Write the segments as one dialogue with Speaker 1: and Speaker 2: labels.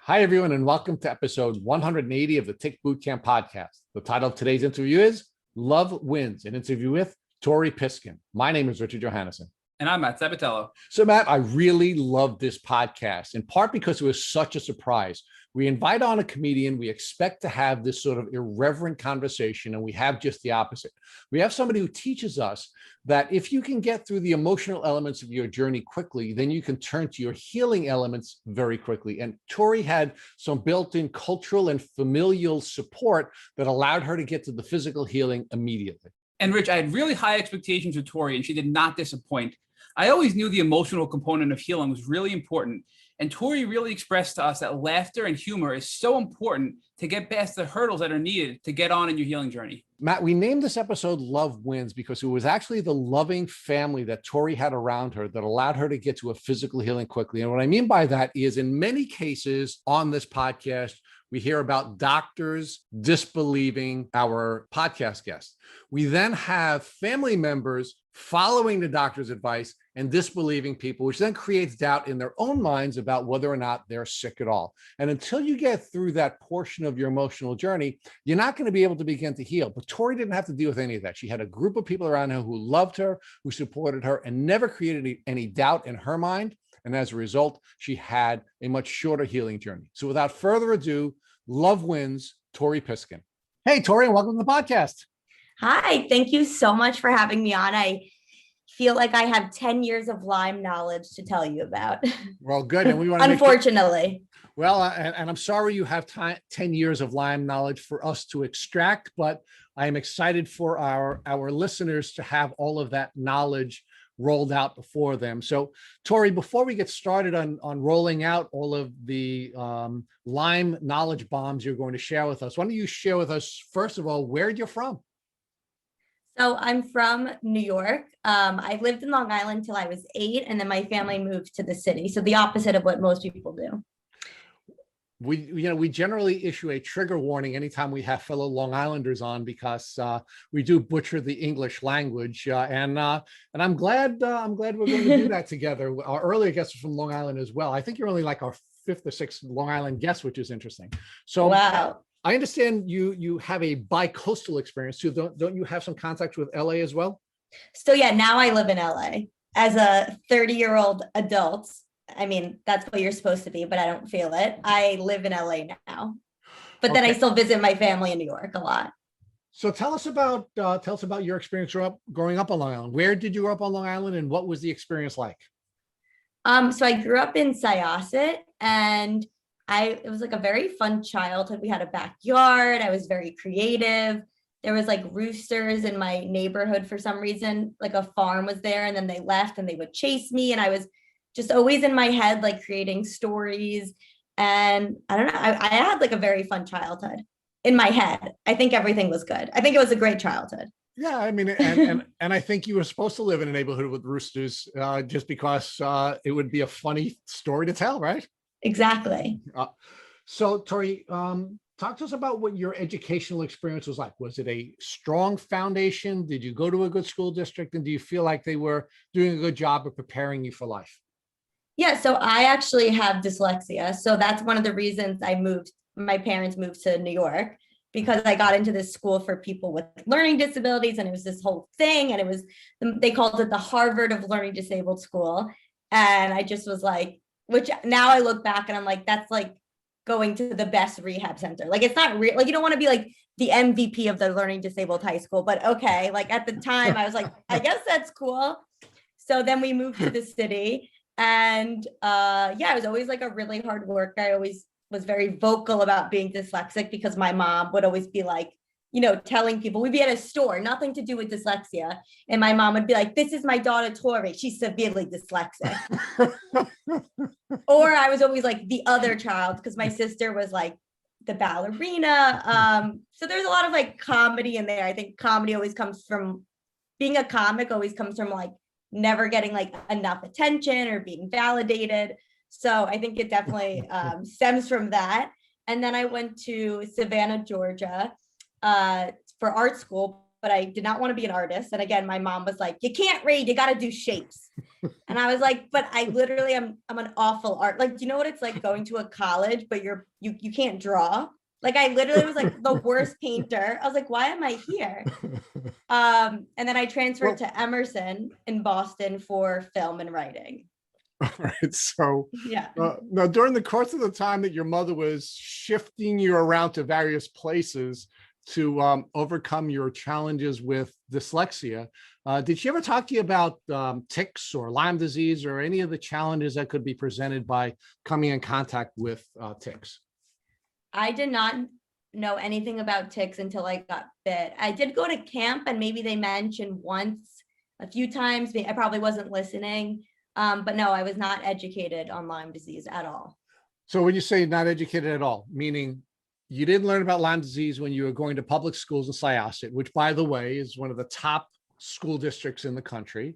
Speaker 1: Hi, everyone, and welcome to episode 180 of the Tick Bootcamp podcast. The title of today's interview is Love Wins, an interview with Tori Piskin. My name is Richard Johannesson.
Speaker 2: And I'm Matt Sabatello.
Speaker 1: So, Matt, I really love this podcast, in part because it was such a surprise. We invite on a comedian, we expect to have this sort of irreverent conversation, and we have just the opposite. We have somebody who teaches us that if you can get through the emotional elements of your journey quickly, then you can turn to your healing elements very quickly. And Tori had some built-in cultural and familial support that allowed her to get to the physical healing immediately.
Speaker 2: And Rich, I had really high expectations with Tori, and she did not disappoint. I always knew the emotional component of healing was really important. And Tori really expressed to us that laughter and humor is so important to get past the hurdles that are needed to get on in your healing journey.
Speaker 1: Matt, we named this episode Love Wins because it was actually the loving family that Tori had around her that allowed her to get to a physical healing quickly. And what I mean by that is in many cases on this podcast, we hear about doctors disbelieving our podcast guests. We then have family members following the doctor's advice and disbelieving people, which then creates doubt in their own minds about whether or not they're sick at all. And until you get through that portion of your emotional journey, you're not going to be able to begin to heal. But Tori didn't have to deal with any of that. She had a group of people around her who loved her, who supported her, and never created any doubt in her mind. And as a result, she had a much shorter healing journey. So without further ado, Love Wins, Tori Piskin. Hey, Tori, and welcome to the podcast.
Speaker 3: Hi, thank you so much for having me on. I feel like I have 10 years of Lyme knowledge to tell you about.
Speaker 1: Well, good. And we want to
Speaker 3: unfortunately.
Speaker 1: And I'm sorry you have 10 years of Lyme knowledge for us to extract, but I am excited for our listeners to have all of that knowledge rolled out before them. So, Tori, before we get started on rolling out all of the Lyme knowledge bombs you're going to share with us, why don't you share with us, first of all, where you're from?
Speaker 3: So I'm from New York. I lived in Long Island till I was 8, and then my family moved to the city. So the opposite of what most people do.
Speaker 1: We generally issue a trigger warning anytime we have fellow Long Islanders on because we do butcher the English language, and I'm glad we're going to do that together. Our earlier guest was from Long Island as well. I think you're only like our 5th or 6th Long Island guest, which is interesting. So
Speaker 3: wow.
Speaker 1: I understand you have a bi-coastal experience too. Don't you have some contacts with LA as well?
Speaker 3: So yeah, now I live in LA as a 30-year-old adult. I mean, that's what you're supposed to be, but I don't feel it. I live in LA now, but then I still visit my family in New York a lot.
Speaker 1: So tell us about your experience growing up on Long Island. Where did you grow up on Long Island, and what was the experience like?
Speaker 3: So I grew up in Syosset, and it was like a very fun childhood. We had a backyard. I was very creative. There was like roosters in my neighborhood for some reason, like a farm was there, and then they left and they would chase me. And I was just always in my head, like creating stories. And I don't know, I had like a very fun childhood in my head. I think everything was good. I think it was a great childhood.
Speaker 1: Yeah, I mean, and I think you were supposed to live in a neighborhood with roosters just because it would be a funny story to tell, right?
Speaker 3: Exactly.
Speaker 1: So, Tori, talk to us about what your educational experience was like. Was it a strong foundation? Did you go to a good school district? And do you feel like they were doing a good job of preparing you for life?
Speaker 3: Yeah, so I actually have dyslexia. So that's one of the reasons my parents moved to New York, because I got into this school for people with learning disabilities, and it was this whole thing. And they called it the Harvard of Learning Disabled School. And I just was like, which now I look back and I'm like, that's like going to the best rehab center. Like, it's not real. Like, you don't want to be like the MVP of the learning disabled high school, but okay. Like at the time I was like, I guess that's cool. So then we moved to the city, and I was always like a really hard worker. I always was very vocal about being dyslexic because my mom would always be like, telling people, we'd be at a store, nothing to do with dyslexia. And my mom would be like, this is my daughter, Tori. She's severely dyslexic. Or I was always like the other child because my sister was like the ballerina. So there's a lot of like comedy in there. I think comedy always comes from being a comic, always comes from like never getting like enough attention or being validated. So I think it definitely stems from that. And then I went to Savannah, Georgia, for art school, but I did not want to be an artist. And again, my mom was like, you can't read, you got to do shapes. And I was like, but I literally I'm an awful art. Like, do you know what it's like going to a college, but you can't draw? Like I literally was like the worst painter. I was like, why am I here? And then I transferred to Emerson in Boston for film and writing.
Speaker 1: All right. So
Speaker 3: Yeah.
Speaker 1: now during the course of the time that your mother was shifting you around to various places to overcome your challenges with dyslexia, did she ever talk to you about tics or Lyme disease or any of the challenges that could be presented by coming in contact with tics?
Speaker 3: I did not know anything about tics until I got bit. I did go to camp and maybe they mentioned once, a few times. I probably wasn't listening. But no, I was not educated on Lyme disease at all.
Speaker 1: So when you say not educated at all, meaning you didn't learn about Lyme disease when you were going to public schools in Syosset, which by the way, is one of the top school districts in the country.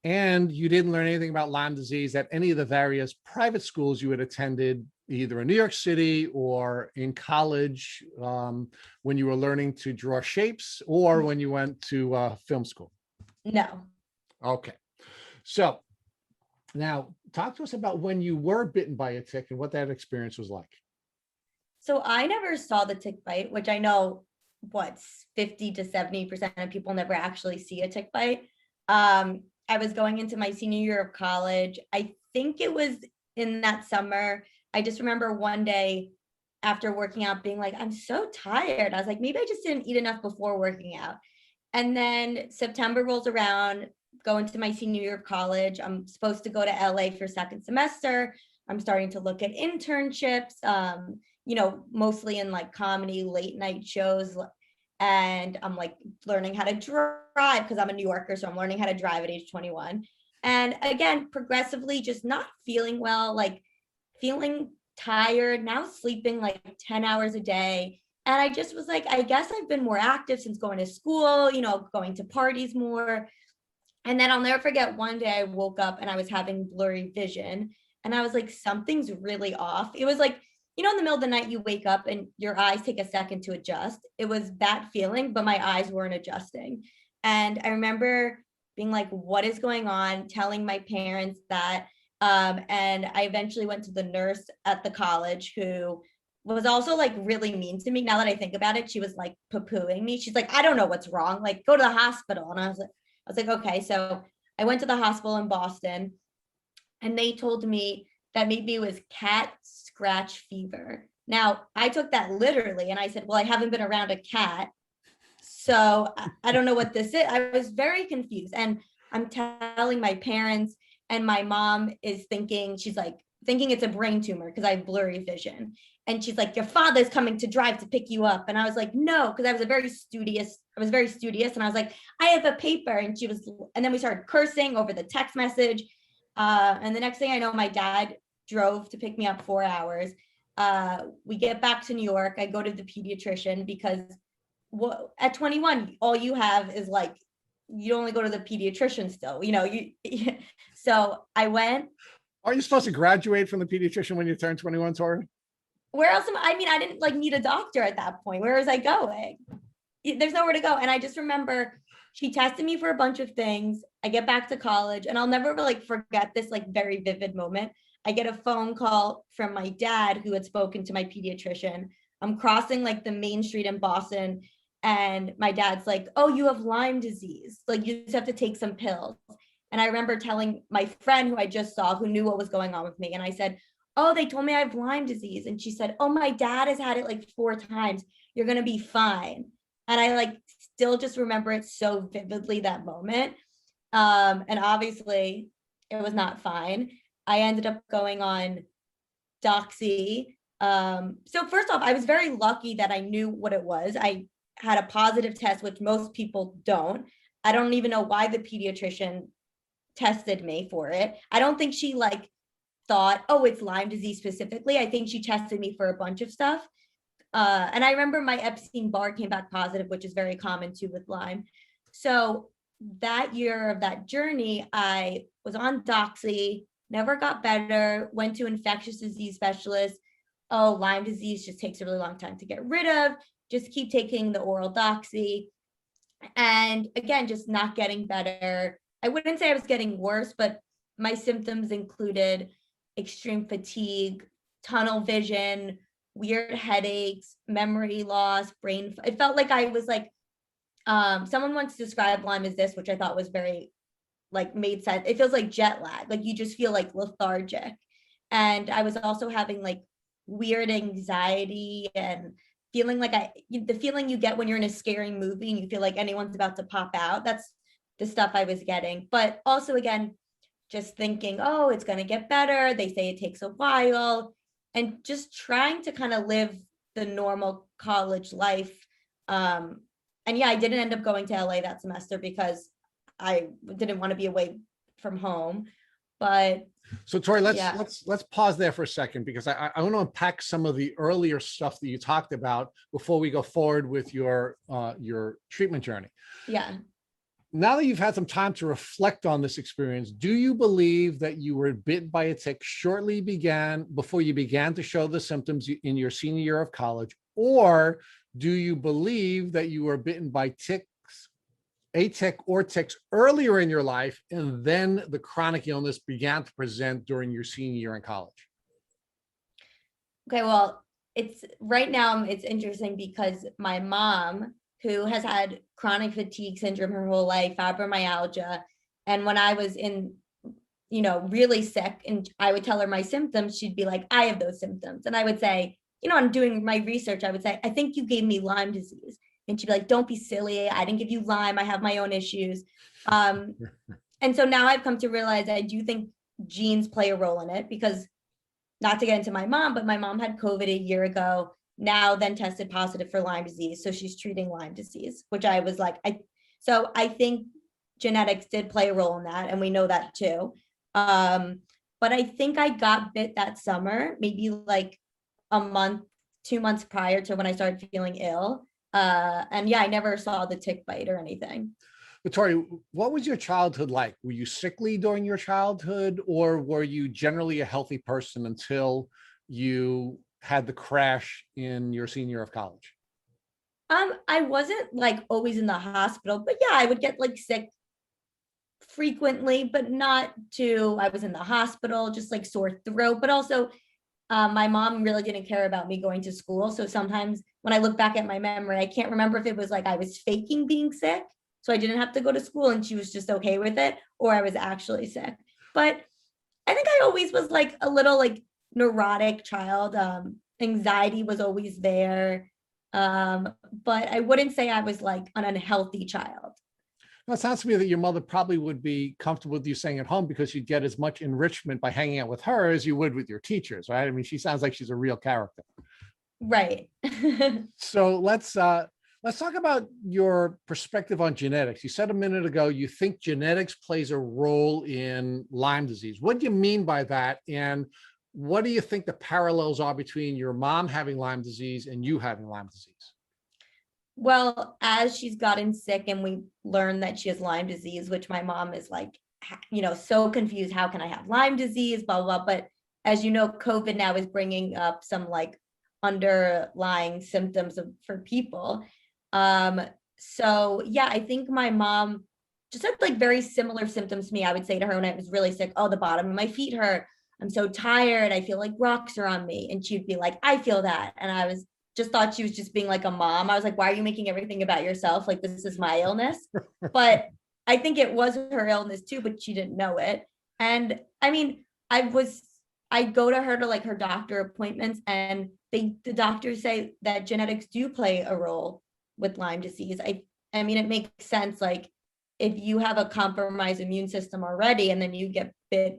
Speaker 1: And you didn't learn anything about Lyme disease at any of the various private schools you had attended, either in New York City or in college, when you were learning to draw shapes or when you went to film school?
Speaker 3: No.
Speaker 1: Okay. So now talk to us about when you were bitten by a tick and what that experience was like.
Speaker 3: So I never saw the tick bite, which I know 50 to 70% of people never actually see a tick bite. I was going into my senior year of college. I think it was in that summer. I just remember one day after working out being like, I'm so tired. I was like, maybe I just didn't eat enough before working out. And then September rolls around, going to my senior year of college. I'm supposed to go to LA for second semester. I'm starting to look at internships, mostly in like comedy, late night shows. And I'm like learning how to drive because I'm a New Yorker. So I'm learning how to drive at age 21. And again, progressively just not feeling well, like feeling tired, now sleeping like 10 hours a day. And I just was like, I guess I've been more active since going to school, going to parties more. And then I'll never forget one day I woke up and I was having blurry vision. And I was like, something's really off. It was like, in the middle of the night, you wake up and your eyes take a second to adjust. It was that feeling, but my eyes weren't adjusting. And I remember being like, what is going on? Telling my parents that. And I eventually went to the nurse at the college who was also like really mean to me. Now that I think about it, she was like poo-pooing me. She's like, I don't know what's wrong. Like, go to the hospital. And I was like, okay. So I went to the hospital in Boston and they told me that maybe it was cat scratch fever. Now I took that literally and I said, well, I haven't been around a cat, so I don't know what this is. I was very confused and I'm telling my parents and my mom is thinking, she's like thinking it's a brain tumor because I have blurry vision. And she's like, your father's coming to drive to pick you up. And I was like, no, because I was very studious. And I was like, I have a paper. And then we started cursing over the text message. And the next thing I know, my dad drove to pick me up 4 hours. We get back to New York. I go to the pediatrician because at 21, all you have is like, you only go to the pediatrician still, so I went.
Speaker 1: Are you supposed to graduate from the pediatrician when you turn 21, Tori?
Speaker 3: Where else I didn't like need a doctor at that point. Where was I going? There's nowhere to go. And I just remember she tested me for a bunch of things. I get back to college and I'll never forget this very vivid moment. I get a phone call from my dad who had spoken to my pediatrician. I'm crossing the main street in Boston and my dad's like, oh, you have Lyme disease. You just have to take some pills. And I remember telling my friend who I just saw who knew what was going on with me. And I said, oh, they told me I have Lyme disease. And she said, oh, my dad has had it 4 times. You're going to be fine. And I still just remember it so vividly, that moment. And obviously it was not fine. I ended up going on Doxy. So first off, I was very lucky that I knew what it was. I had a positive test, which most people don't. I don't even know why the pediatrician tested me for it. I don't think she thought, oh, it's Lyme disease specifically. I think she tested me for a bunch of stuff. And I remember my Epstein-Barr came back positive, which is very common too with Lyme. So that year of that journey, I was on Doxy, never got better, went to infectious disease specialist. Oh, Lyme disease just takes a really long time to get rid of. Just keep taking the oral Doxy. And again, just not getting better. I wouldn't say I was getting worse, but my symptoms included extreme fatigue, tunnel vision, weird headaches, memory loss, it felt like I was like, someone once described Lyme as this, which I thought was very like made sense. It feels like jet lag, like you just feel like lethargic. And I was also having like weird anxiety and feeling like the feeling you get when you're in a scary movie and you feel like anyone's about to pop out. That's the stuff I was getting. But also, again, just thinking, oh, it's going to get better. They say it takes a while. And just trying to kind of live the normal college life. And yeah, I didn't end up going to LA that semester because I didn't want to be away from home. But
Speaker 1: so Tori,
Speaker 3: yeah.
Speaker 1: let's pause there for a second, because I want to unpack some of the earlier stuff that you talked about before we go forward with your treatment journey.
Speaker 3: Yeah.
Speaker 1: Now that you've had some time to reflect on this experience, do you believe that you were bit by a tick before you began to show the symptoms in your senior year of college? Or do you believe that you were bitten by a tick or ticks earlier in your life, and then the chronic illness began to present during your senior year in college?
Speaker 3: Okay, well, it's right now it's interesting because my mom, who has had chronic fatigue syndrome her whole life, fibromyalgia, and when I was in, really sick and I would tell her my symptoms, she'd be like, I have those symptoms. And I would say, I'm doing my research, I would say, I think you gave me Lyme disease. And she'd be like, don't be silly. I didn't give you Lyme. I have my own issues. And so now I've come to realize I do think genes play a role in it, because not to get into my mom, but my mom had COVID a year ago, now then tested positive for Lyme disease. So she's treating Lyme disease, which I was like, so I think genetics did play a role in that. And we know that too. But I think I got bit that summer, maybe like a month, 2 months prior to when I started feeling ill. And yeah, I never saw the tick bite or anything.
Speaker 1: But Tori, what was your childhood like? Were you sickly during your childhood, or were you generally a healthy person until you had the crash in your senior year of college?
Speaker 3: I wasn't like always in the hospital, but yeah, I would get like sick frequently, but not I was in the hospital, just like sore throat, but also my mom really didn't care about me going to school. So sometimes when I look back at my memory, I can't remember if it was like I was faking being sick, so I didn't have to go to school and she was just okay with it, or I was actually sick. But I think I always was like a little like neurotic child. Anxiety was always there. But I wouldn't say I was like an unhealthy child.
Speaker 1: Now, it sounds to me that your mother probably would be comfortable with you staying at home because you'd get as much enrichment by hanging out with her as you would with your teachers, right? I mean, she sounds like she's a real character.
Speaker 3: Right.
Speaker 1: So let's talk about your perspective on genetics. You said a minute ago you think genetics plays a role in Lyme disease. What do you mean by that? And what do you think the parallels are between your mom having Lyme disease and you having Lyme disease?
Speaker 3: Well, as she's gotten sick and we learned that she has Lyme disease, which my mom is like, so confused. How can I have Lyme disease? Blah, blah, blah. But as you know, COVID now is bringing up some like underlying symptoms for people. So yeah, I think my mom just had like very similar symptoms to me. I would say to her when I was really sick, oh, the bottom of my feet hurt. I'm so tired. I feel like rocks are on me. And she'd be like, I feel that. And I just thought she was just being like a mom. I was like, why are you making everything about yourself? Like, this is my illness. But I think it was her illness too, but she didn't know it. And I mean, I go to her to like her doctor appointments, and the doctors say that genetics do play a role with Lyme disease. I mean, it makes sense. Like if you have a compromised immune system already, and then you get bit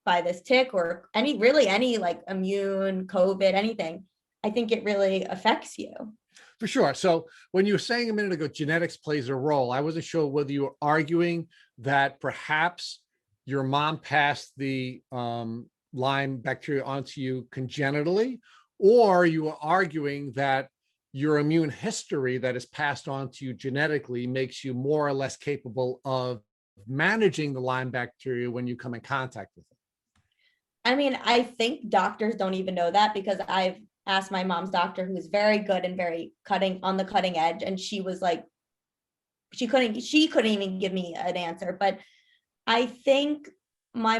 Speaker 3: by this tick or any like immune, COVID, anything, I think it really affects you.
Speaker 1: For sure. So when you were saying a minute ago, genetics plays a role, I wasn't sure whether you were arguing that perhaps your mom passed the Lyme bacteria onto you congenitally, or you were arguing that your immune history that is passed on to you genetically makes you more or less capable of managing the Lyme bacteria when you come in contact with it.
Speaker 3: I mean, I think doctors don't even know that, because I've asked my mom's doctor, who's very good and very on the cutting edge, and she was like, she couldn't even give me an answer. But I think I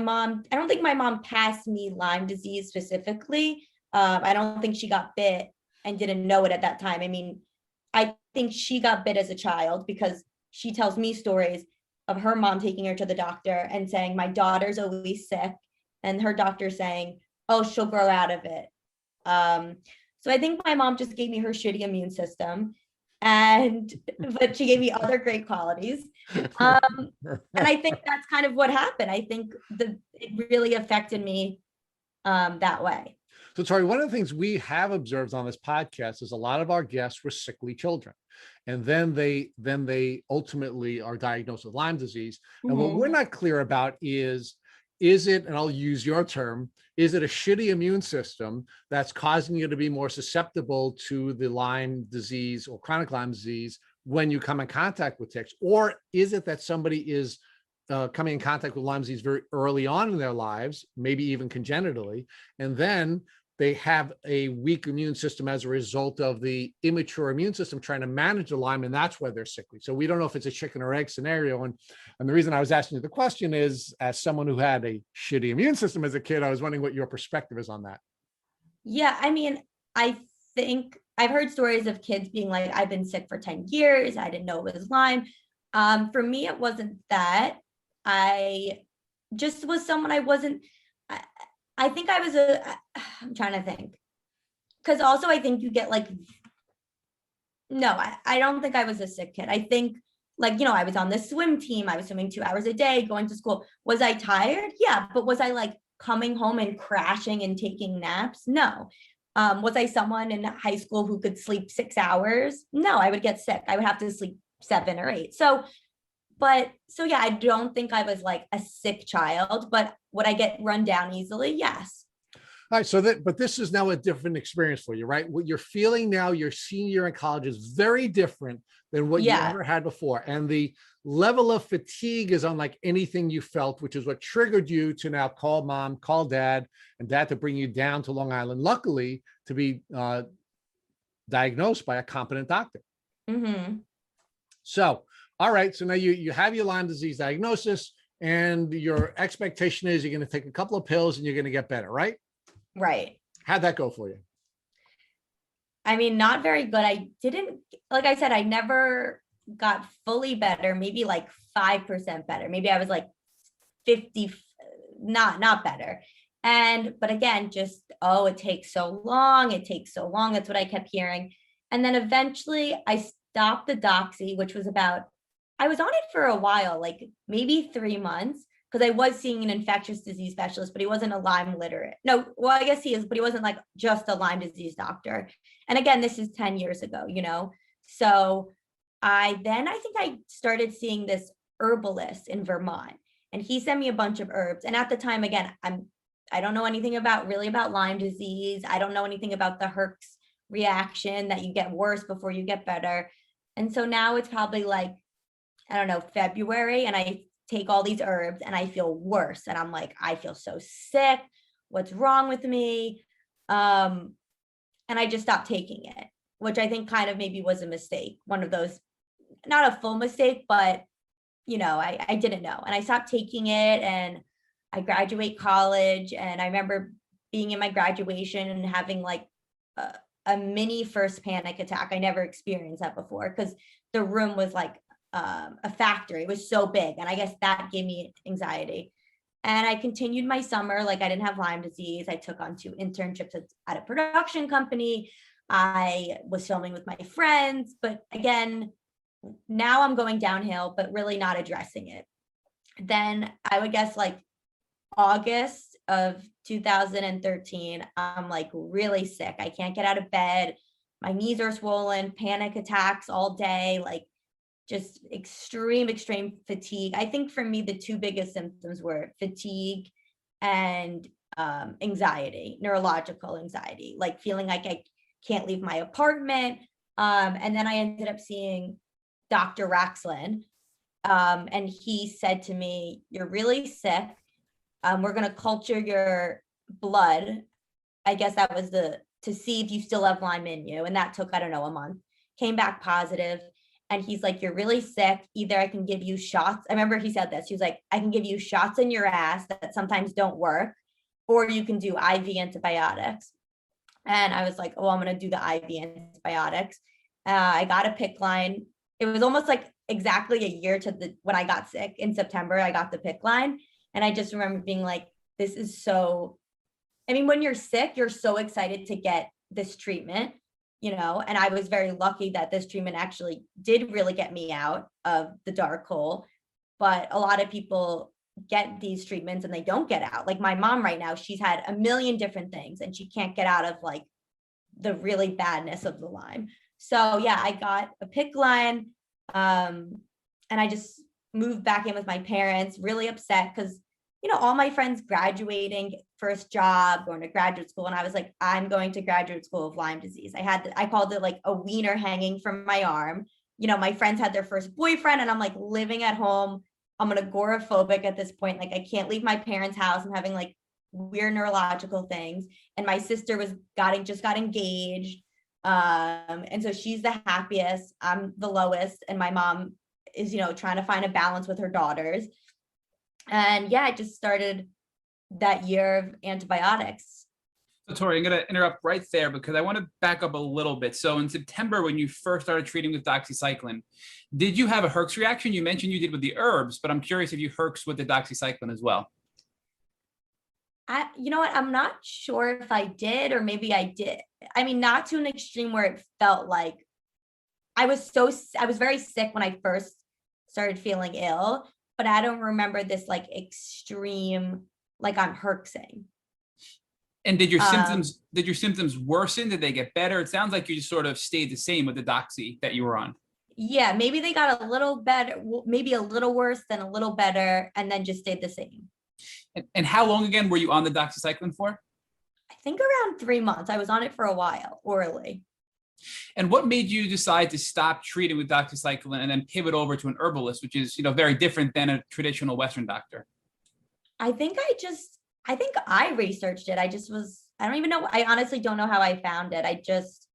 Speaker 3: don't think my mom passed me Lyme disease specifically. I don't think she got bit and didn't know it at that time. I mean, I think she got bit as a child because she tells me stories of her mom taking her to the doctor and saying, my daughter's always sick. And her doctor saying, oh, she'll grow out of it. So I think my mom just gave me her shitty immune system, but she gave me other great qualities. And I think that's kind of what happened. I think it really affected me that way.
Speaker 1: So, Tori, one of the things we have observed on this podcast is a lot of our guests were sickly children, and then they ultimately are diagnosed with Lyme disease. And what we're not clear about is it, and I'll use your term, is it a shitty immune system that's causing you to be more susceptible to the Lyme disease or chronic Lyme disease when you come in contact with ticks? Or is it that somebody is coming in contact with Lyme disease very early on in their lives, maybe even congenitally, and then they have a weak immune system as a result of the immature immune system trying to manage the Lyme, and that's why they're sickly. So we don't know if it's a chicken or egg scenario. And the reason I was asking you the question is, as someone who had a shitty immune system as a kid, I was wondering what your perspective is on that.
Speaker 3: Yeah, I mean, I think I've heard stories of kids being like, I've been sick for 10 years. I didn't know it was Lyme. For me, it wasn't that. I just was someone I think I was I'm trying to think. Because also I think you get like, no, I don't think I was a sick kid. I think like, I was on the swim team. I was swimming 2 hours a day, going to school. Was I tired? Yeah. But was I like coming home and crashing and taking naps? No. Was I someone in high school who could sleep 6 hours? No, I would get sick. I would have to sleep 7 or 8. So yeah, I don't think I was like a sick child, but would I get run down easily? Yes.
Speaker 1: All right. But this is now a different experience for you, right? What you're feeling now, your senior year in college, is very different than what you ever had before. And the level of fatigue is unlike anything you felt, which is what triggered you to now call mom, call dad, and dad to bring you down to Long Island, luckily to be diagnosed by a competent doctor.
Speaker 3: Mm-hmm.
Speaker 1: So, all right. So now you have your Lyme disease diagnosis, and your expectation is you're going to take a couple of pills and you're going to get better, right?
Speaker 3: Right.
Speaker 1: How'd that go for you?
Speaker 3: I mean, not very good. Like I said, I never got fully better, maybe like 5% better. Maybe I was like 50, not better. But again, just, it takes so long. It takes so long. That's what I kept hearing. And then eventually I stopped the doxy, which was I was on it for a while, like maybe 3 months, because I was seeing an infectious disease specialist, but he wasn't a Lyme literate. No, well, I guess he is, but he wasn't like just a Lyme disease doctor. And again, this is 10 years ago, So I think I started seeing this herbalist in Vermont, and he sent me a bunch of herbs. And at the time, again, I don't know anything about Lyme disease. I don't know anything about the Herx reaction that you get worse before you get better. And so now it's probably like, I don't know, February, and I take all these herbs and I feel worse. And I'm like, I feel so sick. What's wrong with me? And I just stopped taking it, which I think kind of maybe was a mistake. One of those, not a full mistake, but I didn't know. And I stopped taking it, and I graduate college. And I remember being in my graduation and having like a mini first panic attack. I never experienced that before because the room was like a factory. It was so big, and I guess that gave me anxiety. And I continued my summer like I didn't have Lyme disease. I took on 2 internships at a production company. I was filming with my friends, but again, now I'm going downhill, but really not addressing it. Then I would guess like August of 2013, I'm like really sick. I can't get out of bed. My knees are swollen, panic attacks all day, like just extreme fatigue. I think for me, the 2 biggest symptoms were fatigue and anxiety, neurological anxiety, like feeling like I can't leave my apartment. And then I ended up seeing Dr. Raxlin, and he said to me, "You're really sick. We're going to culture your blood." I guess that was to see if you still have Lyme in you. And that took, I don't know, a month. Came back positive. And he's like, you're really sick. Either I can give you shots. I remember he said this. He was like, I can give you shots in your ass that sometimes don't work, or you can do IV antibiotics. And I was like, oh, I'm going to do the IV antibiotics. I got a PICC line. It was almost like exactly a year to when I got sick in September, I got the PICC line. And I just remember being like, this is so, I mean, when you're sick, you're so excited to get this treatment, and I was very lucky that this treatment actually did really get me out of the dark hole. But a lot of people get these treatments and they don't get out. Like my mom right now, she's had a million different things and she can't get out of like the really badness of the Lyme. So yeah, I got a PICC line, and I just moved back in with my parents, really upset because, all my friends graduating, first job, going to graduate school. And I was like, I'm going to graduate school of Lyme disease. I called it like a wiener hanging from my arm. My friends had their first boyfriend and I'm like living at home. I'm an agoraphobic at this point. Like I can't leave my parents' house. I'm having like weird neurological things. And my sister just got engaged. And so she's the happiest, I'm the lowest. And my mom is, trying to find a balance with her daughters. And yeah, I just started that year of antibiotics.
Speaker 2: So Tori, I'm going to interrupt right there because I want to back up a little bit. So in September, when you first started treating with doxycycline, did you have a Herx reaction? You mentioned you did with the herbs, but I'm curious if you Herx with the doxycycline as well.
Speaker 3: You know what? I'm not sure if I did, or maybe I did. I mean, not to an extreme where it felt like I was very sick when I first started feeling ill, but I don't remember this like extreme, like I'm herxing.
Speaker 2: And did your symptoms worsen? Did they get better? It sounds like you just sort of stayed the same with the doxy that you were on.
Speaker 3: Yeah, maybe they got a little better, maybe a little worse, then a little better, and then just stayed the same.
Speaker 2: And how long again were you on the doxycycline for?
Speaker 3: I think around 3 months. I was on it for a while, orally.
Speaker 2: And what made you decide to stop treating with doxycycline and then pivot over to an herbalist, which is, very different than a traditional Western doctor?
Speaker 3: I think I researched it. I don't even know. I honestly don't know how I found it. I just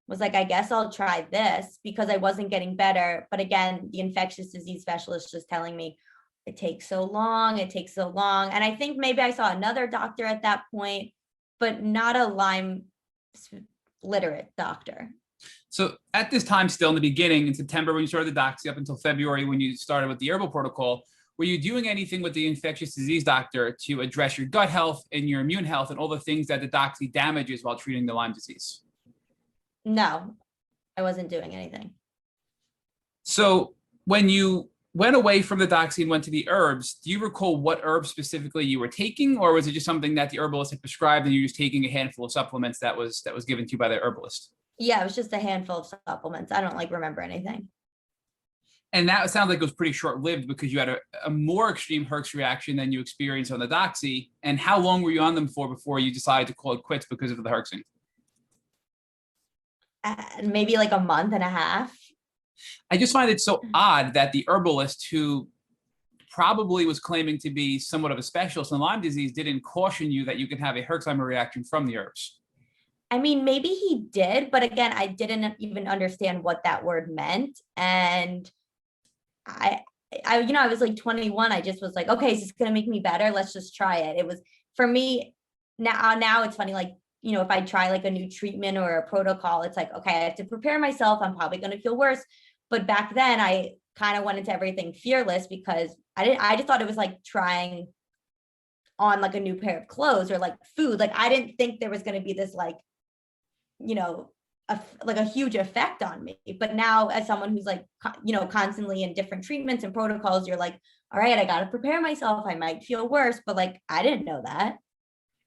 Speaker 3: was like, I guess I'll try this because I wasn't getting better. But again, the infectious disease specialist just telling me it takes so long. And I think maybe I saw another doctor at that point, but not a Lyme literate doctor.
Speaker 2: So at this time, still in the beginning, in September, when you started the doxy up until February, when you started with the herbal protocol, were you doing anything with the infectious disease doctor to address your gut health and your immune health and all the things that the doxy damages while treating the Lyme disease?
Speaker 3: No, I wasn't doing anything.
Speaker 2: So when you went away from the doxy and went to the herbs, do you recall what herbs specifically you were taking, or was it just something that the herbalist had prescribed and you were just taking a handful of supplements that was given to you by the herbalist?
Speaker 3: Yeah, it was just a handful of supplements. I don't remember anything.
Speaker 2: And that sounds like it was pretty short-lived because you had a more extreme Herx reaction than you experienced on the doxy. And how long were you on them for before you decided to call it quits because of the Herxing?
Speaker 3: Maybe like a month and a half.
Speaker 2: I just find it so odd that the herbalist, who probably was claiming to be somewhat of a specialist in Lyme disease, didn't caution you that you could have a Herxheimer reaction from the herbs.
Speaker 3: I mean, maybe he did, but again, I didn't even understand what that word meant. And I was like 21. I just was like, okay, is this going to make me better? Let's just try it. It was for me now it's funny. Like, if I try like a new treatment or a protocol, it's like, okay, I have to prepare myself. I'm probably going to feel worse. But back then I kind of went into everything fearless because I just thought it was like trying on like a new pair of clothes or like food. Like, I didn't think there was going to be this like, a huge effect on me. But now as someone who's like, constantly in different treatments and protocols, you're like, all right, I got to prepare myself. I might feel worse, but like, I didn't know that.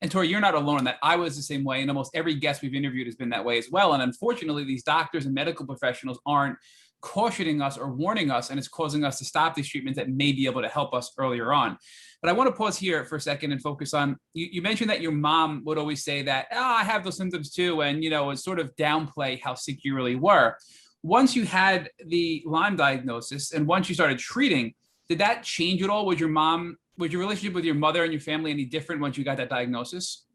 Speaker 2: And Tori, you're not alone in that. I was the same way. And almost every guest we've interviewed has been that way as well. And unfortunately, these doctors and medical professionals aren't cautioning us or warning us, and it's causing us to stop these treatments that may be able to help us earlier on. But I want to pause here for a second and focus on, you mentioned that your mom would always say that, I have those symptoms too, and, sort of downplay how sick you really were. Once you had the Lyme diagnosis and once you started treating, did that change at all? Was your relationship with your mother and your family any different once you got that diagnosis?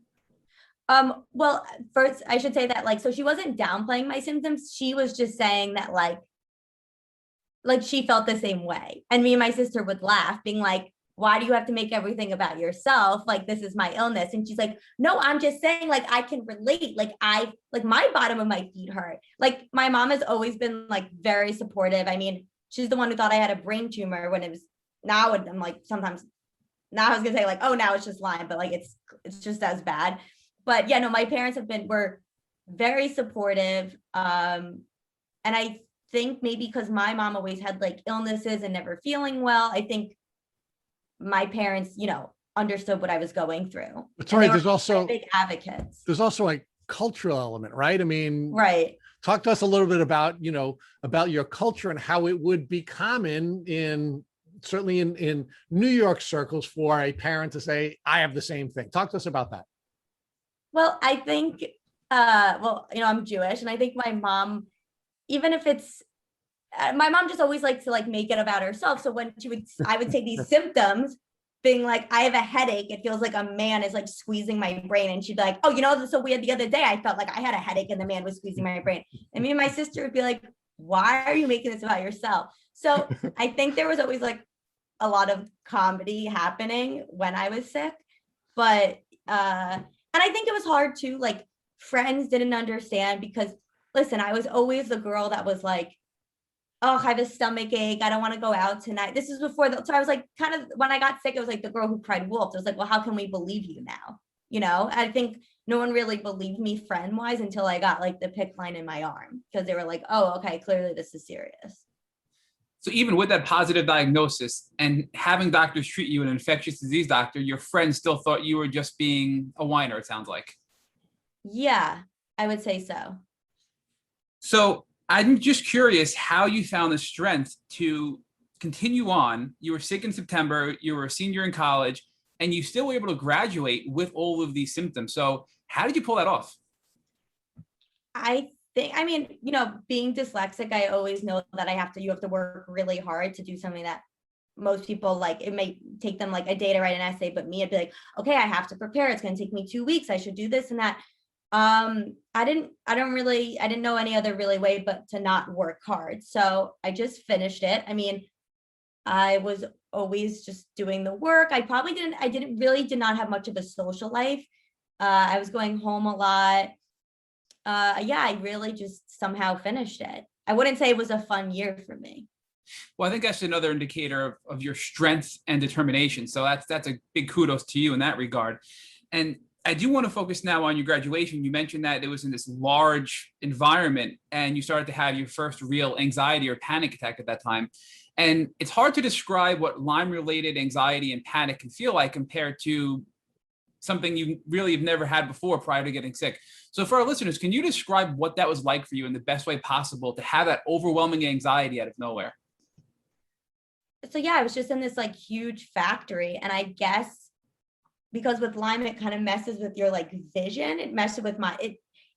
Speaker 3: Well, first I should say that so she wasn't downplaying my symptoms. She was just saying that like she felt the same way. And me and my sister would laugh, being like, why do you have to make everything about yourself? Like, this is my illness. And she's like, no, I'm just saying, like, I can relate. Like, my bottom of my feet hurt. Like, my mom has always been like very supportive. I mean, she's the one who thought I had a brain tumor when it was, now I'm like, sometimes now I was gonna say like, oh, now it's just Lyme, but like, it's just as bad. But yeah, no, my parents were very supportive. And I think maybe because my mom always had like illnesses and never feeling well, I think my parents, understood what I was going through.
Speaker 1: But sorry, there's
Speaker 3: big advocates.
Speaker 1: There's also a cultural element, right? I mean,
Speaker 3: right.
Speaker 1: Talk to us a little bit about, about your culture and how it would be common certainly in New York circles for a parent to say, I have the same thing. Talk to us about that.
Speaker 3: Well, I think, I'm Jewish, and I think my mom, even if it's, my mom just always likes to like make it about herself. So when I would say these symptoms, being like, I have a headache, it feels like a man is like squeezing my brain. And she'd be like, oh, this is so weird. The other day I felt like I had a headache and the man was squeezing my brain. And me and my sister would be like, why are you making this about yourself? So I think there was always like a lot of comedy happening when I was sick. But, and I think it was hard too, like friends didn't understand because listen, I was always the girl that was like, oh, I have a stomach ache. I don't want to go out tonight. This is before so I was like, kind of, when I got sick, it was like the girl who cried wolf. I was like, well, how can we believe you now? I think no one really believed me friend wise until I got like the PICC line in my arm because they were like, oh, okay, clearly this is serious.
Speaker 2: So even with that positive diagnosis and having doctors treat you, an infectious disease doctor, your friends still thought you were just being a whiner, it sounds like.
Speaker 3: Yeah, I would say so.
Speaker 2: So I'm just curious how you found the strength to continue on. You were sick in September, you were a senior in college, and you still were able to graduate with all of these symptoms. So how did you pull that off?
Speaker 3: I think, being dyslexic, I always know that you have to work really hard to do something that most people like. It may take them like a day to write an essay, but me, I'd be like, okay, I have to prepare. It's going to take me 2 weeks. I should do this and that. I didn't know any other really way but to not work hard. So I just finished it. I mean, I was always just doing the work. I did not have much of a social life. I was going home a lot. I really just somehow finished it. I wouldn't say it was a fun year for me.
Speaker 2: Well, I think that's another indicator of your strength and determination. So that's a big kudos to you in that regard. And I do want to focus now on your graduation. You mentioned that it was in this large environment and you started to have your first real anxiety or panic attack at that time. And it's hard to describe what Lyme-related anxiety and panic can feel like compared to something you really have never had before prior to getting sick. So for our listeners, can you describe what that was like for you in the best way possible to have that overwhelming anxiety out of nowhere?
Speaker 3: So yeah, I was just in this like huge factory, and I guess because with Lyme, it kind of messes with your like vision. It messed with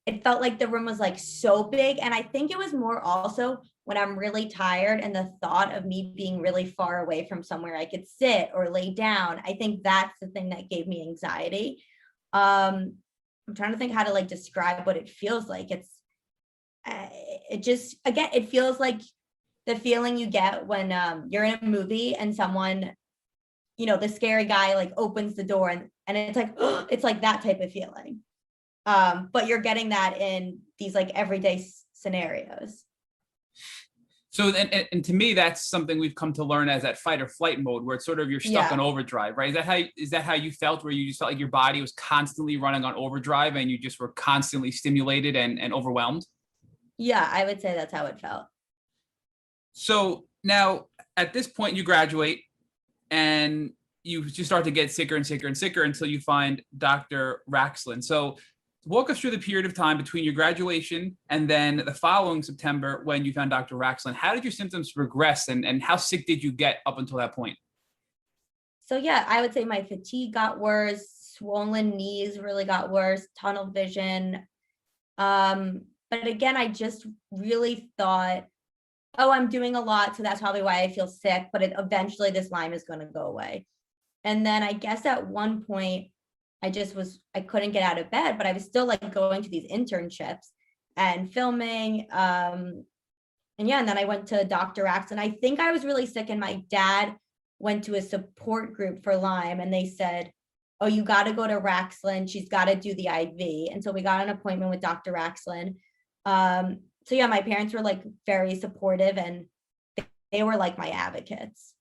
Speaker 3: it felt like the room was like so big. And I think it was more also when I'm really tired and the thought of me being really far away from somewhere I could sit or lay down. I think that's the thing that gave me anxiety. I'm trying to think how to like describe what it feels like. It feels like the feeling you get when you're in a movie and someone, the scary guy like opens the door and it's like, it's like that type of feeling. But you're getting that in these like everyday scenarios.
Speaker 2: So, and to me, that's something we've come to learn as that fight or flight mode, where it's sort of you're stuck on overdrive, right? Is that how you felt, where you just felt like your body was constantly running on overdrive and you just were constantly stimulated and overwhelmed?
Speaker 3: Yeah, I would say that's how it felt.
Speaker 2: So now at this point you graduate and you start to get sicker and sicker and sicker until you find Dr. Raxlin. So walk us through the period of time between your graduation and then the following September when you found Dr. Raxlin. How did your symptoms progress and how sick did you get up until that point?
Speaker 3: So yeah, I would say my fatigue got worse, swollen knees really got worse, tunnel vision. But again, I just really thought, oh, I'm doing a lot, so that's probably why I feel sick, but eventually this Lyme is going to go away. And then I guess at one point, I couldn't get out of bed, but I was still like going to these internships and filming. And yeah, and then I went to Dr. Axe, and I think I was really sick, and my dad went to a support group for Lyme, and they said, oh, you got to go to Raxlin. She's got to do the IV. And so we got an appointment with Dr. Raxlin. So yeah, my parents were like very supportive, and they were like my advocates.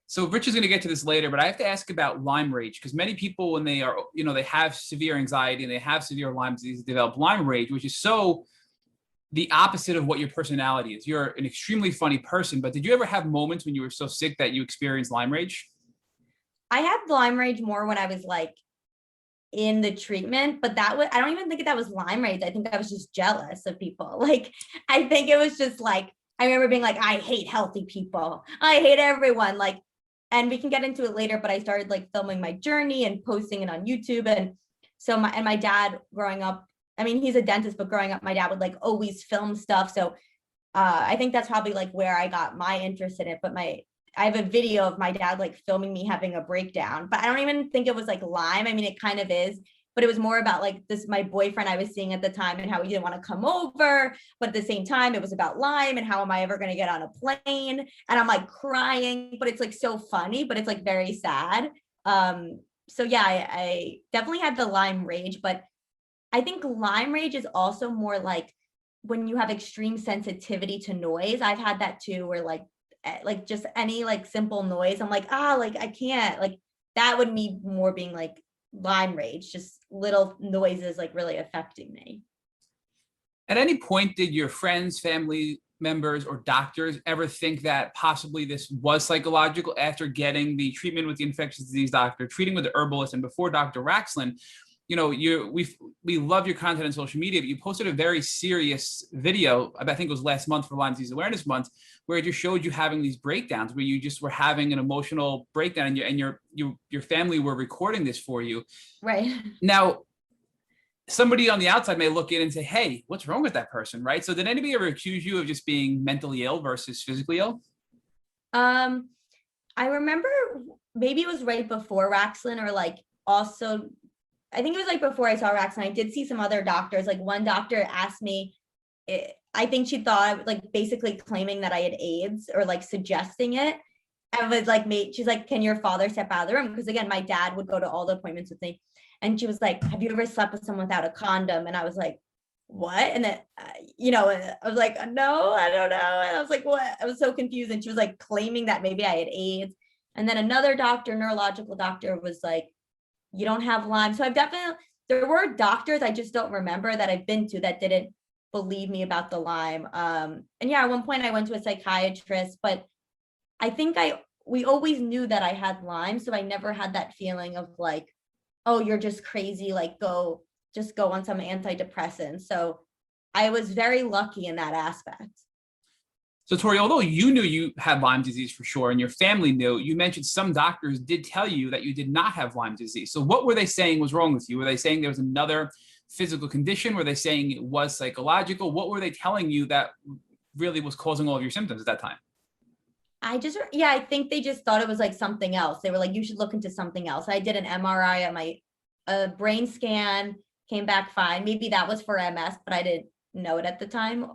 Speaker 2: So Rich is going to get to this later, but I have to ask about Lyme rage, because many people, when they are, they have severe anxiety and they have severe Lyme disease, develop Lyme rage, which is so the opposite of what your personality is. You're an extremely funny person, but did you ever have moments when you were so sick that you experienced Lyme rage?
Speaker 3: I had Lyme rage more when I was like in the treatment, but I don't even think that was Lyme rage. I think I was just jealous of people. Like, I think it was just like, I remember being like, I hate healthy people. I hate everyone. Like, and we can get into it later, but I started like filming my journey and posting it on YouTube. And so my dad growing up, I mean, he's a dentist, but growing up, my dad would like always film stuff. So I think that's probably like where I got my interest in it. But I have a video of my dad like filming me having a breakdown, but I don't even think it was like Lyme. I mean, it kind of is, but it was more about like this, my boyfriend I was seeing at the time and how he didn't want to come over. But at the same time, it was about Lyme and how am I ever going to get on a plane? And I'm like crying, but it's like so funny, but it's like very sad. So yeah, I definitely had the Lyme rage, but I think Lyme rage is also more like when you have extreme sensitivity to noise. I've had that too, where like just any like simple noise, I'm like, like I can't, like that would be more being like Lyme rage, just little noises like really affecting me.
Speaker 2: At any point, did your friends, family members, or doctors ever think that possibly this was psychological after getting the treatment with the infectious disease doctor, treating with the herbalist, and before Dr. Raxlin? We love your content on social media, but you posted a very serious video, I think it was last month for Lyme Disease Awareness Month, where it just showed you having these breakdowns, where you just were having an emotional breakdown, and your family were recording this for you.
Speaker 3: Right.
Speaker 2: Now, somebody on the outside may look in and say, hey, what's wrong with that person, right? So did anybody ever accuse you of just being mentally ill versus physically ill?
Speaker 3: I remember maybe it was right before Raxlin, or like also I think it was like before I saw Raxlin, I did see some other doctors. Like one doctor asked me, I think she thought like basically claiming that I had AIDS or like suggesting it. I was like, she's like, can your father step out of the room? Because again, my dad would go to all the appointments with me. And she was like, have you ever slept with someone without a condom? And I was like, what? And then, I was like, no, I don't know. And I was like, what? I was so confused. And she was like claiming that maybe I had AIDS. And then another doctor, neurological doctor, was like, you don't have Lyme. So there were doctors I just don't remember that I've been to that didn't believe me about the Lyme. And yeah, at one point I went to a psychiatrist, but I think we always knew that I had Lyme. So I never had that feeling of like, oh, you're just crazy, like just go on some antidepressant. So I was very lucky in that aspect.
Speaker 2: So Tori, although you knew you had Lyme disease for sure, and your family knew, you mentioned some doctors did tell you that you did not have Lyme disease. So what were they saying was wrong with you? Were they saying there was another physical condition? Were they saying it was psychological? What were they telling you that really was causing all of your symptoms at that time?
Speaker 3: I think they just thought it was like something else. They were like, you should look into something else. I did an MRI on my brain scan, came back fine. Maybe that was for MS, but I didn't know it at the time.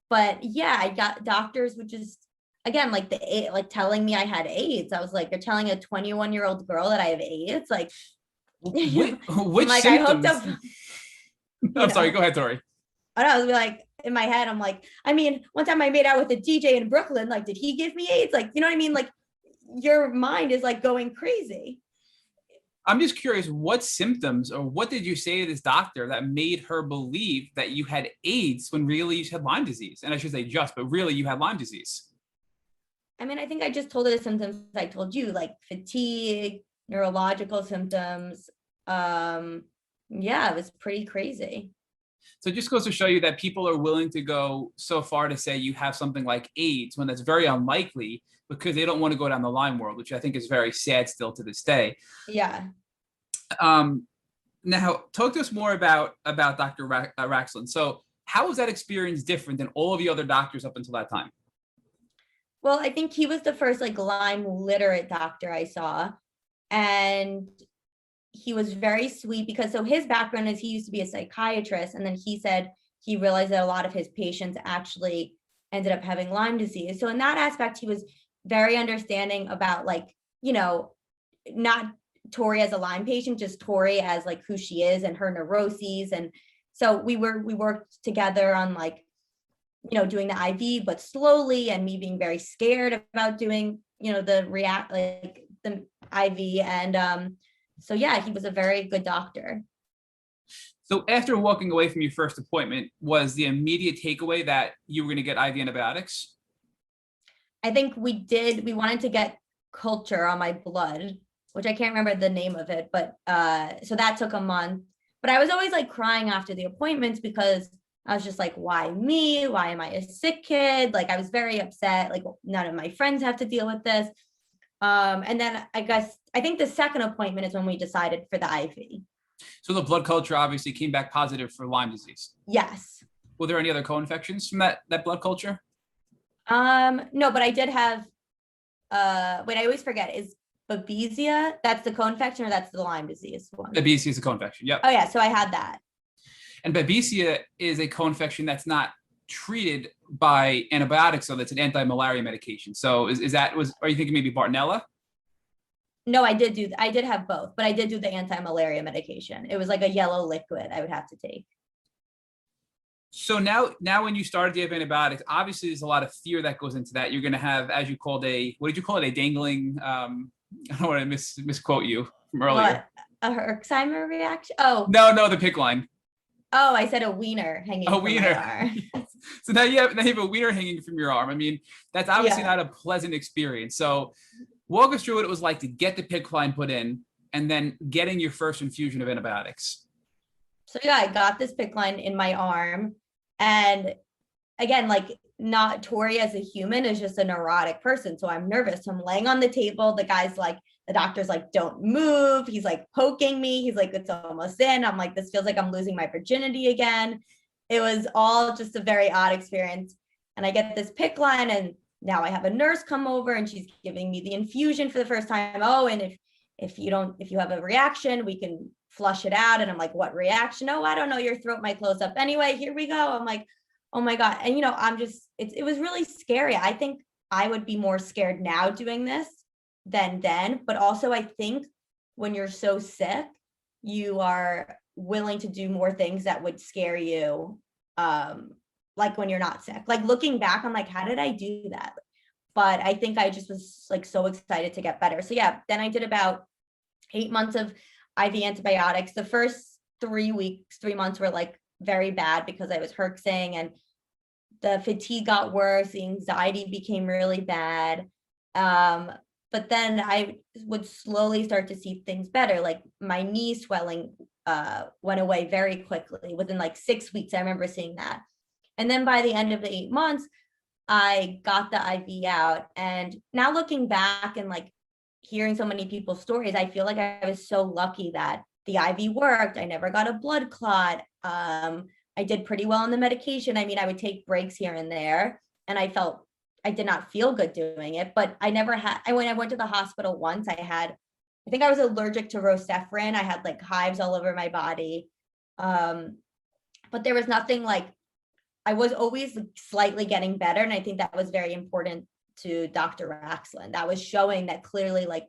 Speaker 3: But yeah, I got doctors would just, again, like telling me I had AIDS. I was like, they're telling a 21-year-old girl that I have AIDS. Like,
Speaker 2: which
Speaker 3: like
Speaker 2: symptoms?
Speaker 3: I hooked up.
Speaker 2: I'm sorry, go ahead, Tori.
Speaker 3: I was like, in my head, I'm like, I mean, one time I made out with a DJ in Brooklyn. Like, did he give me AIDS? Like, you know what I mean? Like, your mind is like going crazy.
Speaker 2: I'm just curious, what symptoms or what did you say to this doctor that made her believe that you had AIDS when really you had Lyme disease? And I should say but really you had Lyme disease.
Speaker 3: I mean, I think I just told her the symptoms I told you, like fatigue, neurological symptoms. Yeah, it was pretty crazy.
Speaker 2: So it just goes to show you that people are willing to go so far to say you have something like AIDS when that's very unlikely, because they don't want to go down the Lyme world, which I think is very sad still to this day.
Speaker 3: Yeah.
Speaker 2: Now, talk to us more about Dr. Raxlin. So how was that experience different than all of the other doctors up until that time?
Speaker 3: Well, I think he was the first like Lyme literate doctor I saw. And he was very sweet because his background is he used to be a psychiatrist. And then he said he realized that a lot of his patients actually ended up having Lyme disease. So in that aspect, he was very understanding about like, you know, not Tori as a Lyme patient, just Tori as like who she is and her neuroses. And so we worked together on like, you know, doing the IV, but slowly, and me being very scared about doing, you know, the IV. And so yeah, he was a very good doctor.
Speaker 2: So after walking away from your first appointment, was the immediate takeaway that you were going to get IV antibiotics?
Speaker 3: I think we wanted to get culture on my blood, which I can't remember the name of it, but so that took a month. But I was always like crying after the appointments because I was just like, why me? Why am I a sick kid? Like I was very upset. Like none of my friends have to deal with this. And then I think the second appointment is when we decided for the IV.
Speaker 2: So the blood culture obviously came back positive for Lyme disease.
Speaker 3: Yes.
Speaker 2: Were there any other co-infections from that blood culture?
Speaker 3: No, but I did have, wait, I always forget, is Babesia, that's the co-infection or that's the Lyme disease one?
Speaker 2: Babesia is a co-infection, yep.
Speaker 3: Oh yeah, so I had that.
Speaker 2: And Babesia is a co-infection that's not treated by antibiotics, so that's an anti-malaria medication. So are you thinking maybe Bartonella?
Speaker 3: No, I did have both, but I did do the anti-malaria medication. It was like a yellow liquid I would have to take.
Speaker 2: So now when you started the antibiotics, obviously there's a lot of fear that goes into that. You're going to have, as you called what did you call it? A dangling, I don't want to misquote you from earlier.
Speaker 3: What? A Herxheimer reaction? Oh.
Speaker 2: No, the PICC line.
Speaker 3: Oh, I said a wiener hanging from my arm.
Speaker 2: So now you have a wiener hanging from your arm. I mean, that's obviously not a pleasant experience. So walk us through what it was like to get the PICC line put in and then getting your first infusion of antibiotics.
Speaker 3: So yeah, I got this PICC line in my arm. And again, like not Tori as a human is just a neurotic person. So I'm nervous. So I'm laying on the table. The doctor's like, don't move. He's like poking me. He's like, it's almost in. I'm like, this feels like I'm losing my virginity again. It was all just a very odd experience. And I get this PICC line and now I have a nurse come over and she's giving me the infusion for the first time. Oh, and if you have a reaction, we can flush it out. And I'm like, what reaction? Oh, I don't know. Your throat might close up. Anyway, here we go. I'm like, oh my God. And it was really scary. I think I would be more scared now doing this than then. But also I think when you're so sick, you are willing to do more things that would scare you. Like when you're not sick, like looking back, I'm like, how did I do that? But I think I just was like so excited to get better. So yeah, then I did about 8 months of IV antibiotics. The first 3 months were like very bad because I was herxing and the fatigue got worse. The anxiety became really bad. But then I would slowly start to see things better. Like my knee swelling went away very quickly within like 6 weeks. I remember seeing that. And then by the end of the 8 months, I got the IV out. And now looking back and like hearing so many people's stories, I feel like I was so lucky that the IV worked. I never got a blood clot. I did pretty well on the medication. I mean, I would take breaks here and there, and I did not feel good doing it, but when I went to the hospital once, I think I was allergic to rocephin. I had like hives all over my body. But there was nothing like, I was always slightly getting better. And I think that was very important to Dr. Raxlin. That was showing that clearly like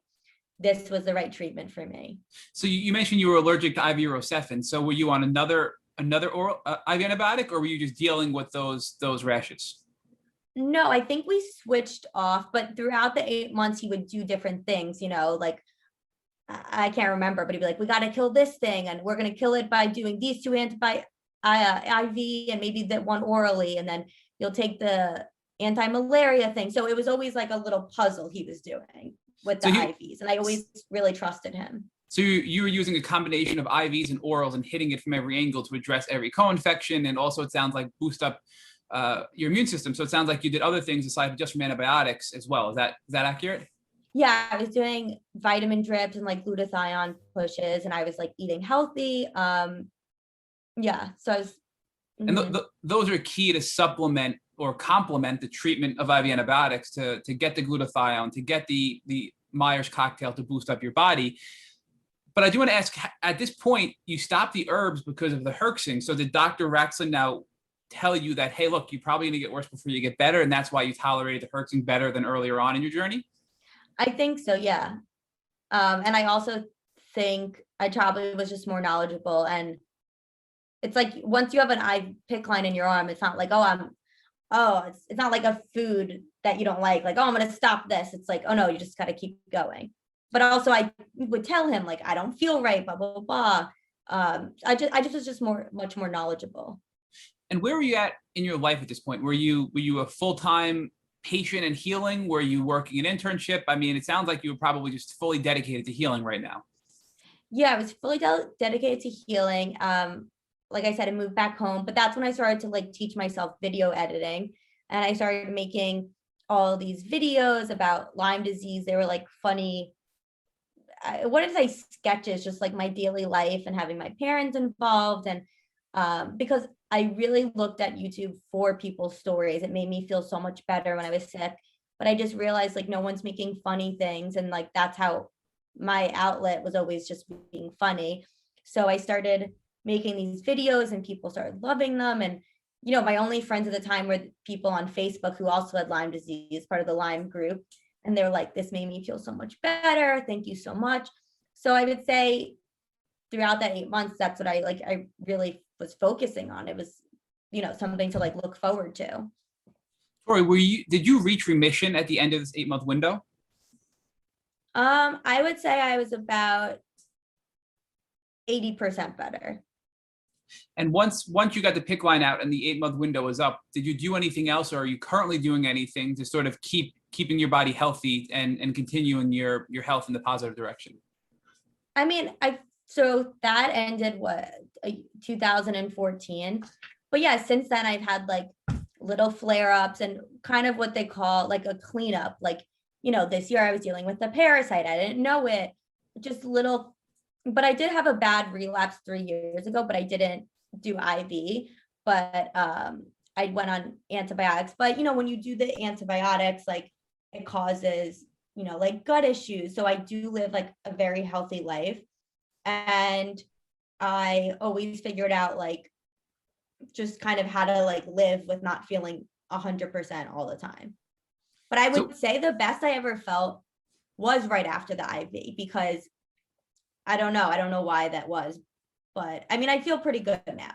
Speaker 3: this was the right treatment for me.
Speaker 2: So you mentioned you were allergic to IV rocephin. So were you on another oral IV antibiotic, or were you just dealing with those rashes?
Speaker 3: No, I think we switched off, but throughout the 8 months, he would do different things, like I can't remember, but he'd be like, we got to kill this thing and we're going to kill it by doing these 2 IV and maybe that one orally. And then you'll take the anti-malaria thing. So it was always like a little puzzle he was doing with the IVs. And I always really trusted him.
Speaker 2: So you were using a combination of IVs and orals and hitting it from every angle to address every co-infection. And also it sounds like boost up your immune system. So it sounds like you did other things aside just from antibiotics as well. Is that accurate?
Speaker 3: Yeah, I was doing vitamin drips and like glutathione pushes, and I was like eating healthy. Yeah, so I was.
Speaker 2: Mm-hmm. And those are key to supplement or complement the treatment of IV antibiotics to get the glutathione, to get the Myers cocktail to boost up your body. But I do want to ask, at this point, you stopped the herbs because of the herxing. So did Dr. Raxlin now tell you that, hey, look, you're probably going to get worse before you get better, and that's why you tolerated the hurting better than earlier on in your journey?
Speaker 3: I think so, yeah. And I also think I probably was just more knowledgeable. And it's like once you have an eye pick line in your arm, it's not like, it's not like a food that you don't like, oh, I'm gonna stop this. It's like, oh no, you just gotta keep going. But also I would tell him like, I don't feel right, blah, blah, blah. I just was just much more knowledgeable.
Speaker 2: And where were you at in your life at this point? Were you a full-time patient in healing? Were you working an internship? I mean, it sounds like you were probably just fully dedicated to healing right now.
Speaker 3: Yeah, I was fully dedicated to healing. Like I said, I moved back home, but that's when I started to like teach myself video editing. And I started making all these videos about Lyme disease. They were like funny, I wanted to say sketches, just like my daily life and having my parents involved. And because I really looked at YouTube for people's stories, it made me feel so much better when I was sick. But I just realized like no one's making funny things. And like that's how my outlet was always just being funny. So I started making these videos and people started loving them. And, you know, my only friends at the time were people on Facebook who also had Lyme disease, part of the Lyme group. And they were like, this made me feel so much better. Thank you so much. So I would say throughout that 8 months, that's what I really was focusing on. It was, you know, something to like look forward to.
Speaker 2: Tori, did you reach remission at the end of this 8-month window?
Speaker 3: I would say I was about 80% better.
Speaker 2: And once you got the PICC line out and the 8-month window was up, did you do anything else, or are you currently doing anything to sort of keeping your body healthy and continuing your health in the positive direction?
Speaker 3: I mean, so that ended 2014. But yeah, since then I've had like little flare-ups and kind of what they call like a cleanup. Like, you know, this year I was dealing with a parasite. I didn't know it, just little, but I did have a bad relapse 3 years ago, but I didn't do IV, but I went on antibiotics. But, you know, when you do the antibiotics, like it causes, you know, like gut issues. So I do live like a very healthy life. And I always figured out like just kind of how to like live with not feeling 100% all the time. But I would say the best I ever felt was right after the IV, because I don't know why that was, but I mean, I feel pretty good now.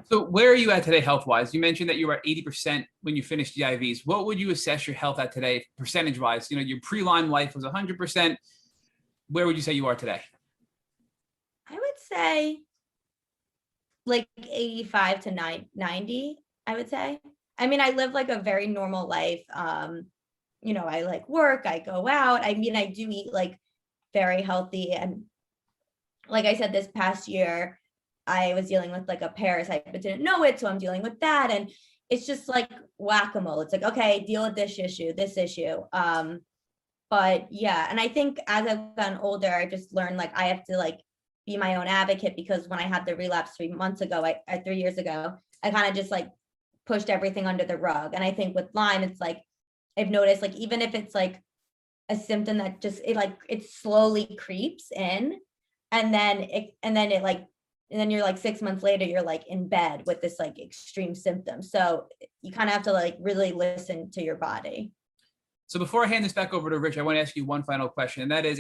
Speaker 2: So where are you at today health-wise? You mentioned that you were at 80% when you finished the IVs. What would you assess your health at today, percentage-wise? You know, your pre-Lyme life was 100%. Where would you say you are today?
Speaker 3: I would say like 85 to 90, I would say. I mean, I live like a very normal life. You know, I like work, I go out. I mean, I do eat like very healthy. And like I said, this past year, I was dealing with like a parasite, but didn't know it. So I'm dealing with that. And it's just like whack-a-mole. It's like, okay, deal with this issue. But yeah, and I think as I've gotten older, I just learned like I have to like be my own advocate, because when I had the relapse 3 years ago, I kind of just like pushed everything under the rug. And I think with Lyme, it's like, I've noticed like, even if it's like a symptom that just, it slowly creeps in, and then you're like 6 months later, you're like in bed with this like extreme symptom. So you kind of have to like really listen to your body.
Speaker 2: So before I hand this back over to Rich, I want to ask you one final question. And that is,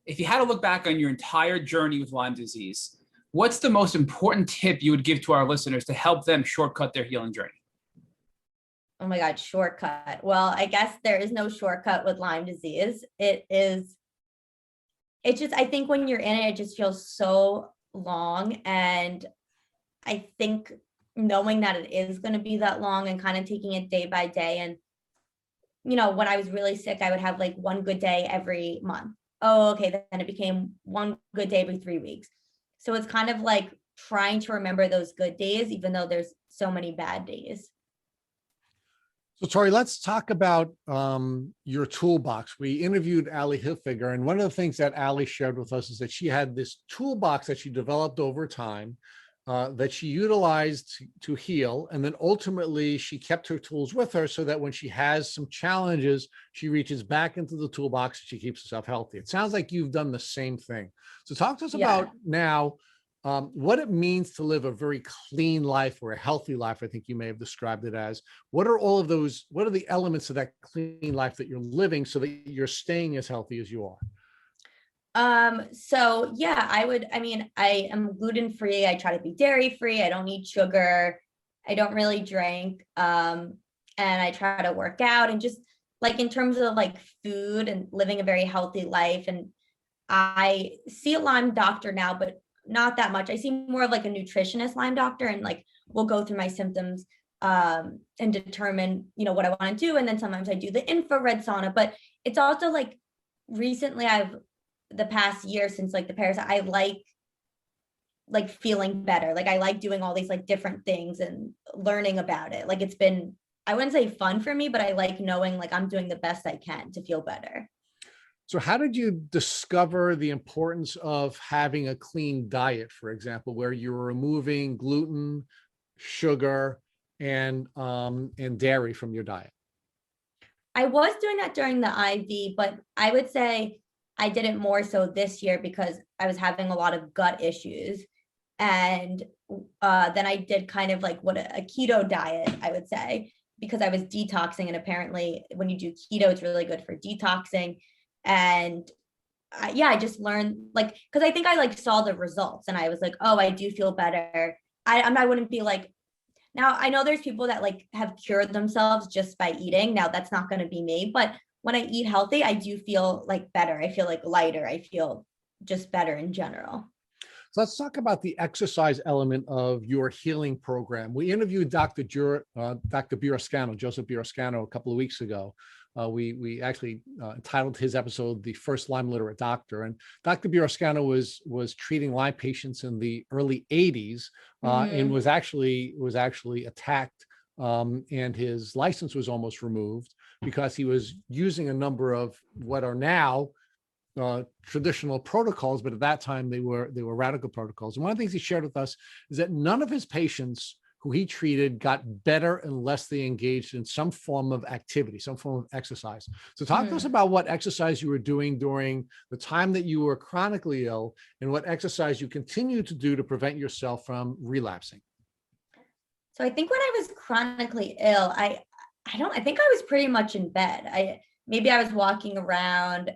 Speaker 2: if you had to look back on your entire journey with Lyme disease, what's the most important tip you would give to our listeners to help them shortcut their healing journey?
Speaker 3: Oh my God, shortcut. Well, I guess there is no shortcut with Lyme disease. It's just, I think when you're in it, it just feels so long. And I think knowing that it is going to be that long and kind of taking it day by day. And, you know, when I was really sick, I would have like one good day every month. Oh, okay. Then it became one good day every 3 weeks. So it's kind of like trying to remember those good days, even though there's so many bad days.
Speaker 1: So Tori, let's talk about your toolbox. We interviewed Ali Hilfiger, and one of the things that Ali shared with us is that she had this toolbox that she developed over time that she utilized to heal. And then ultimately she kept her tools with her so that when she has some challenges, she reaches back into the toolbox and she keeps herself healthy. It sounds like you've done the same thing. So talk to us about now, what it means to live a very clean life or a healthy life. I think you may have described it as. What are all of those? What are the elements of that clean life that you're living so that you're staying as healthy as you are?
Speaker 3: So yeah, I mean, I am gluten-free. I try to be dairy-free. I don't eat sugar. I don't really drink. And I try to work out, and just like in terms of like food and living a very healthy life. And I see a Lyme doctor now, but not that much. I see more of like a nutritionist Lyme doctor, and like we'll go through my symptoms and determine, what I want to do. And then sometimes I do the infrared sauna, but it's also like recently the past year since like the parasite, I like feeling better. Like I like doing all these like different things and learning about it. Like it's been, I wouldn't say fun for me, but I like knowing like I'm doing the best I can to feel better.
Speaker 1: So how did you discover the importance of having a clean diet, for example, where you're removing gluten, sugar, and dairy from your diet?
Speaker 3: I was doing that during the IV, but I would say I did it more so this year because I was having a lot of gut issues. And then I did kind of like a keto diet, I would say, because I was detoxing. And apparently when you do keto, it's really good for detoxing. And I just learned like, because I think I like saw the results and I was like, oh, I do feel better. I wouldn't be like, now I know there's people that like have cured themselves just by eating. Now that's not going to be me, but when I eat healthy, I do feel like better. I feel like lighter. I feel just better in general.
Speaker 1: So let's talk about the exercise element of your healing program. We interviewed Dr. Birascano, Joseph Birascano, a couple of weeks ago. We actually entitled his episode "The First Lyme Literate Doctor," and Dr. Birascano was treating Lyme patients in the early '80s and was actually attacked, and his license was almost removed because he was using a number of what are now traditional protocols, but at that time they were radical protocols. And one of the things he shared with us is that none of his patients who he treated got better unless they engaged in some form of activity, some form of exercise. So talk to us about what exercise you were doing during the time that you were chronically ill, and what exercise you continue to do to prevent yourself from relapsing.
Speaker 3: So I think when I was chronically ill, I think I was pretty much in bed. Maybe I was walking around.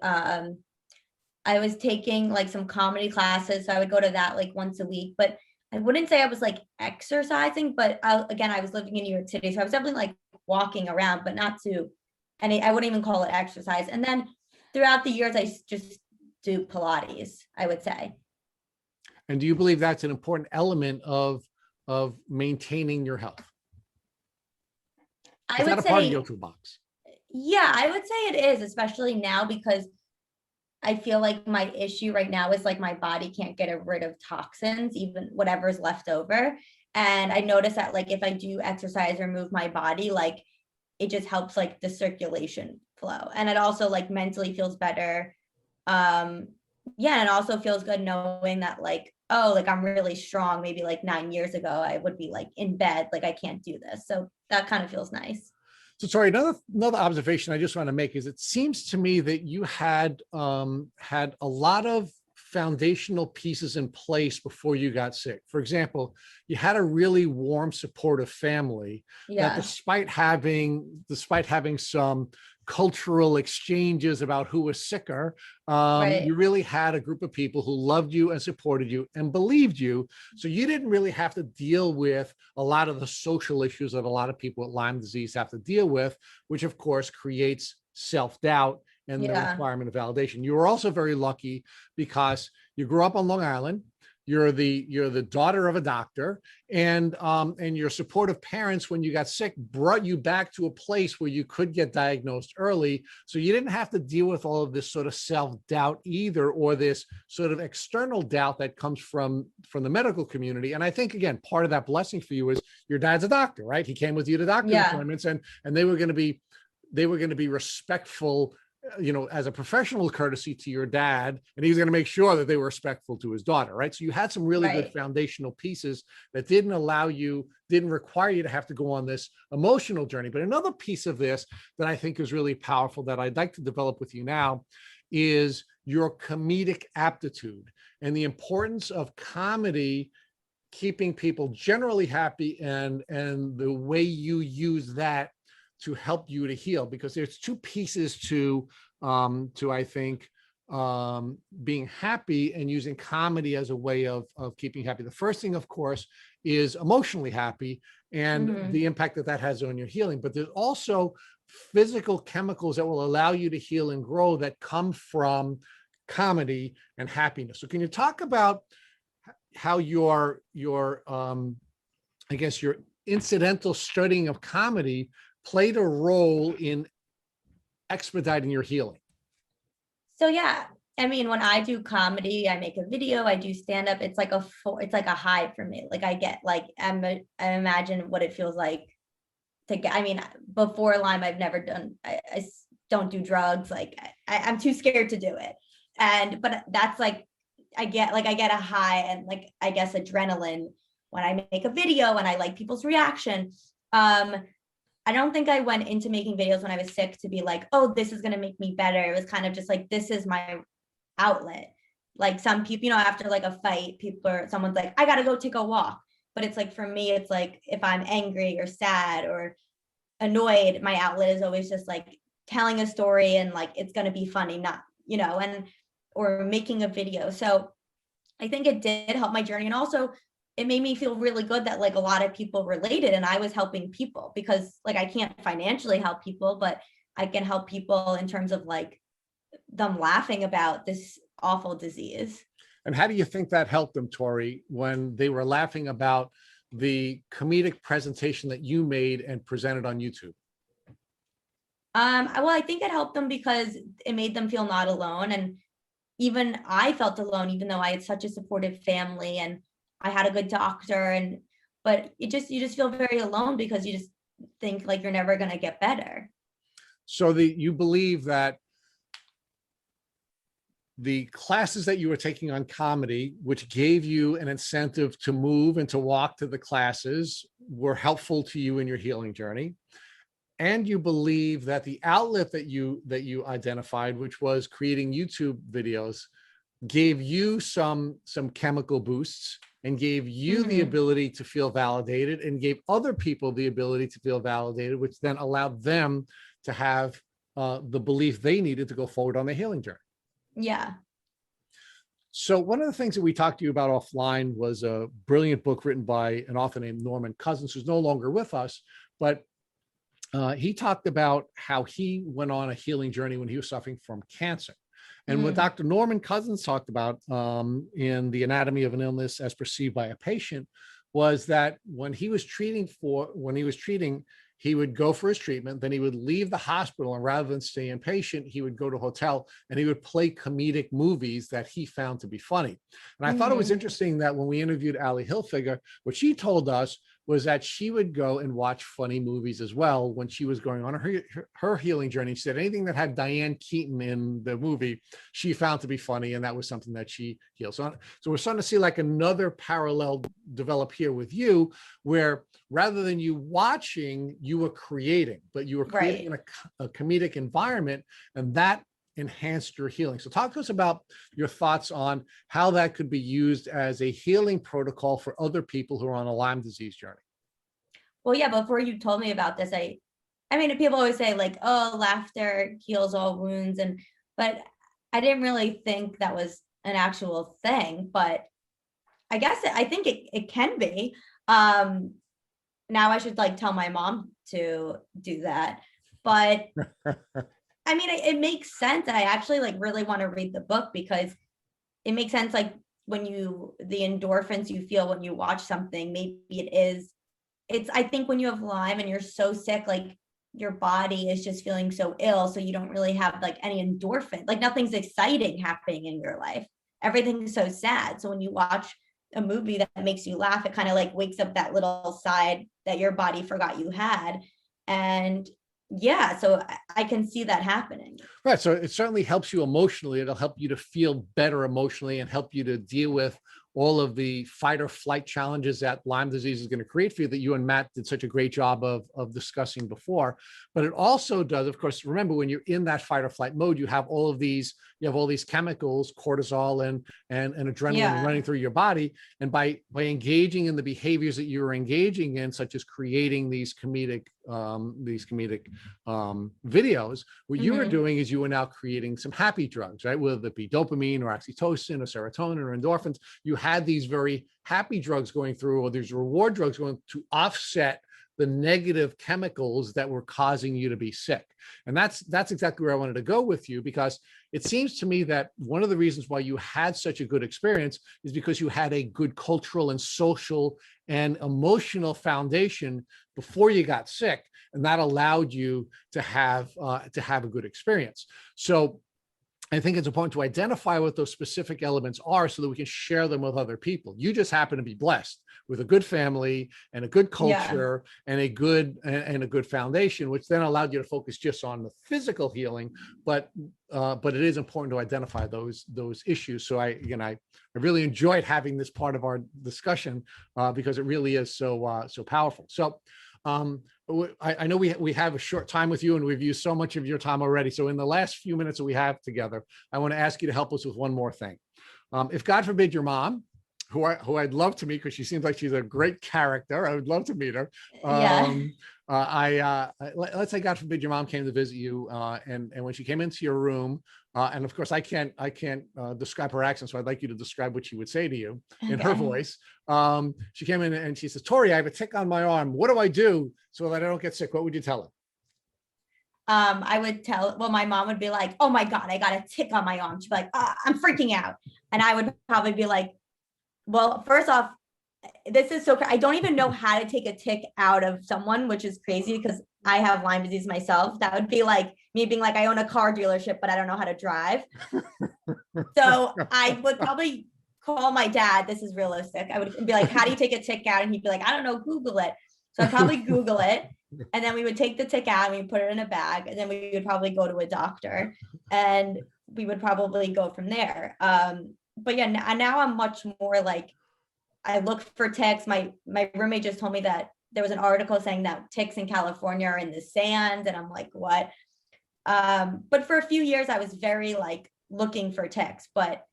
Speaker 3: I was taking like some comedy classes, so I would go to that like once a week, but I wouldn't say I was like exercising, but I was living in New York City, so I was definitely like walking around, but not to any, I wouldn't even call it exercise. And then throughout the years, I just do Pilates, I would say.
Speaker 1: And do you believe that's an important element of maintaining your health?
Speaker 3: I
Speaker 1: Is
Speaker 3: would
Speaker 1: that a
Speaker 3: say,
Speaker 1: part of your toolbox?
Speaker 3: yeah, I would say it is, especially now because I feel like my issue right now is like my body can't get rid of toxins, even whatever's left over. And I notice that like if I do exercise or move my body, like it just helps like the circulation flow. And it also like mentally feels better. And it also feels good knowing that like, oh, like I'm really strong. Maybe like 9 years ago, I would be like in bed, like I can't do this. So that kind of feels nice.
Speaker 1: So sorry, another observation I just want to make is it seems to me that you had a lot of foundational pieces in place before you got sick. For example, you had a really warm, supportive family that despite having some cultural exchanges about who was sicker, you really had a group of people who loved you and supported you and believed you. So you didn't really have to deal with a lot of the social issues that a lot of people with Lyme disease have to deal with, which of course creates self-doubt and the requirement of validation. You were also very lucky because you grew up on Long Island. You're the daughter of a doctor, and your supportive parents, when you got sick, brought you back to a place where you could get diagnosed early. So you didn't have to deal with all of this sort of self-doubt either, or this sort of external doubt that comes from the medical community. And I think, again, part of that blessing for you is your dad's a doctor, right? He came with you to doctor appointments, and they were going to be respectful, as a professional courtesy to your dad, and he was going to make sure that they were respectful to his daughter, right? So you had some really good foundational pieces that didn't require you to have to go on this emotional journey. But another piece of this that I think is really powerful that I'd like to develop with you now is your comedic aptitude. and the importance of comedy keeping people generally happy, and the way you use that to help you to heal, because there's two pieces to I think being happy and using comedy as a way of keeping happy. The first thing, of course, is emotionally happy and the impact that that has on your healing. But there's also physical chemicals that will allow you to heal and grow that come from comedy and happiness. So can you talk about how your I guess your incidental studying of comedy played a role in expediting your healing?
Speaker 3: So yeah, I mean, when I do comedy, I make a video, I do stand up. It's like it's like a high for me. Like I get like I imagine what it feels like to get. I mean, before Lyme, I've never done. I don't do drugs. Like I'm too scared to do it. But that's like I get a high and like I guess adrenaline when I make a video and I like people's reaction. I don't think I went into making videos when I was sick to be like, oh, this is going to make me better. It was kind of just like, this is my outlet. Like some people, you know, after like a fight, someone's like, I got to go take a walk. But it's like, for me, it's like, if I'm angry or sad or annoyed, my outlet is always just like telling a story and like, it's going to be funny, not, you know, or making a video. So I think it did help my journey. And also it made me feel really good that like a lot of people related and I was helping people, because like I can't financially help people, but I can help people in terms of like them laughing about this awful disease.
Speaker 1: And how do you think that helped them, Tori, when they were laughing about the comedic presentation that you made and presented on YouTube?
Speaker 3: Well, I think it helped them because it made them feel not alone. And even I felt alone, even though I had such a supportive family and I had a good doctor, but you just feel very alone because you just think like you're never going to get better.
Speaker 1: So you believe that the classes that you were taking on comedy, which gave you an incentive to move and to walk to the classes, were helpful to you in your healing journey. And you believe that the outlet that you identified, which was creating YouTube videos, gave you some chemical boosts and gave you the ability to feel validated and gave other people the ability to feel validated, which then allowed them to have the belief they needed to go forward on their healing journey.
Speaker 3: Yeah.
Speaker 1: So one of the things that we talked to you about offline was a brilliant book written by an author named Norman Cousins, who's no longer with us, but he talked about how he went on a healing journey when he was suffering from cancer. And what Dr. Norman Cousins talked about in The Anatomy of an Illness as Perceived by a Patient was that when he was treating, he would go for his treatment, then he would leave the hospital, and rather than stay inpatient, he would go to a hotel and he would play comedic movies that he found to be funny. And I thought it was interesting that when we interviewed Ali Hilfiger, what she told us was that she would go and watch funny movies as well when she was going on her healing journey. She said anything that had Diane Keaton in the movie, she found to be funny, and that was something that she healed. So we're starting to see like another parallel develop here with you, where rather than you watching, you were creating, but you were creating in a comedic environment, and that enhanced your healing. So talk to us about your thoughts on how that could be used as a healing protocol for other people who are on a Lyme disease journey.
Speaker 3: Well, yeah, before you told me about this, I mean, people always say like, oh, laughter heals all wounds. But I didn't really think that was an actual thing, but I think it can be. Now I should like tell my mom to do that, but I mean, it makes sense. I actually like really want to read the book because it makes sense. Like when the endorphins you feel when you watch something, maybe I think when you have Lyme and you're so sick, like your body is just feeling so ill. So you don't really have like any endorphin, like nothing's exciting happening in your life. Everything's so sad. So when you watch a movie that makes you laugh, it kind of like wakes up that little side that your body forgot you had. And yeah, so I can see that happening.
Speaker 1: Right. So it certainly helps you emotionally. It'll help you to feel better emotionally and help you to deal with all of the fight or flight challenges that Lyme disease is going to create for you that you and Matt did such a great job of discussing before. But it also does, of course, remember when you're in that fight or flight mode, you have all these chemicals, cortisol and adrenaline running through your body. And by engaging in the behaviors that you're engaging in, such as creating these comedic videos, what you are doing is you are now creating some happy drugs, right? Whether it be dopamine or oxytocin or serotonin or endorphins, you had these very happy drugs going through, or these reward drugs going to offset the negative chemicals that were causing you to be sick. And that's exactly where I wanted to go with you, because it seems to me that one of the reasons why you had such a good experience is because you had a good cultural and social and emotional foundation before you got sick, and that allowed you to have a good experience. So I think it's important to identify what those specific elements are so that we can share them with other people. You just happen to be blessed with a good family and a good culture and a good foundation, which then allowed you to focus just on the physical healing. But it is important to identify those issues. So I really enjoyed having this part of our discussion because it really is so powerful. So I know we have a short time with you, and we've used so much of your time already. So in the last few minutes that we have together, I want to ask you to help us with one more thing. If God forbid your mom, who I'd love to meet because she seems like she's a great character, I would love to meet her. Let's say God forbid your mom came to visit you, and when she came into your room, and of course I can't describe her accent, so I'd like you to describe what she would say to you in her voice. She came in and she says, "Tori, I have a tick on my arm. What do I do so that I don't get sick?" What would you tell her?
Speaker 3: I would my mom would be like, "Oh my God, I got a tick on my arm." She'd be like, "I'm freaking out." And I would probably be like, well, first off, this is I don't even know how to take a tick out of someone, which is crazy because I have Lyme disease myself. That would be like me being like, I own a car dealership, but I don't know how to drive. So I would probably call my dad. This is realistic. I would be like, how do you take a tick out? And he'd be like, I don't know, Google it. So I'd probably Google it. And then we would take the tick out and we put it in a bag. And then we would probably go to a doctor and we would probably go from there. But yeah, now I'm much more like, I look for ticks. My roommate just told me that there was an article saying that ticks in California are in the sand. And I'm like, what? But for a few years, I was very like looking for ticks. But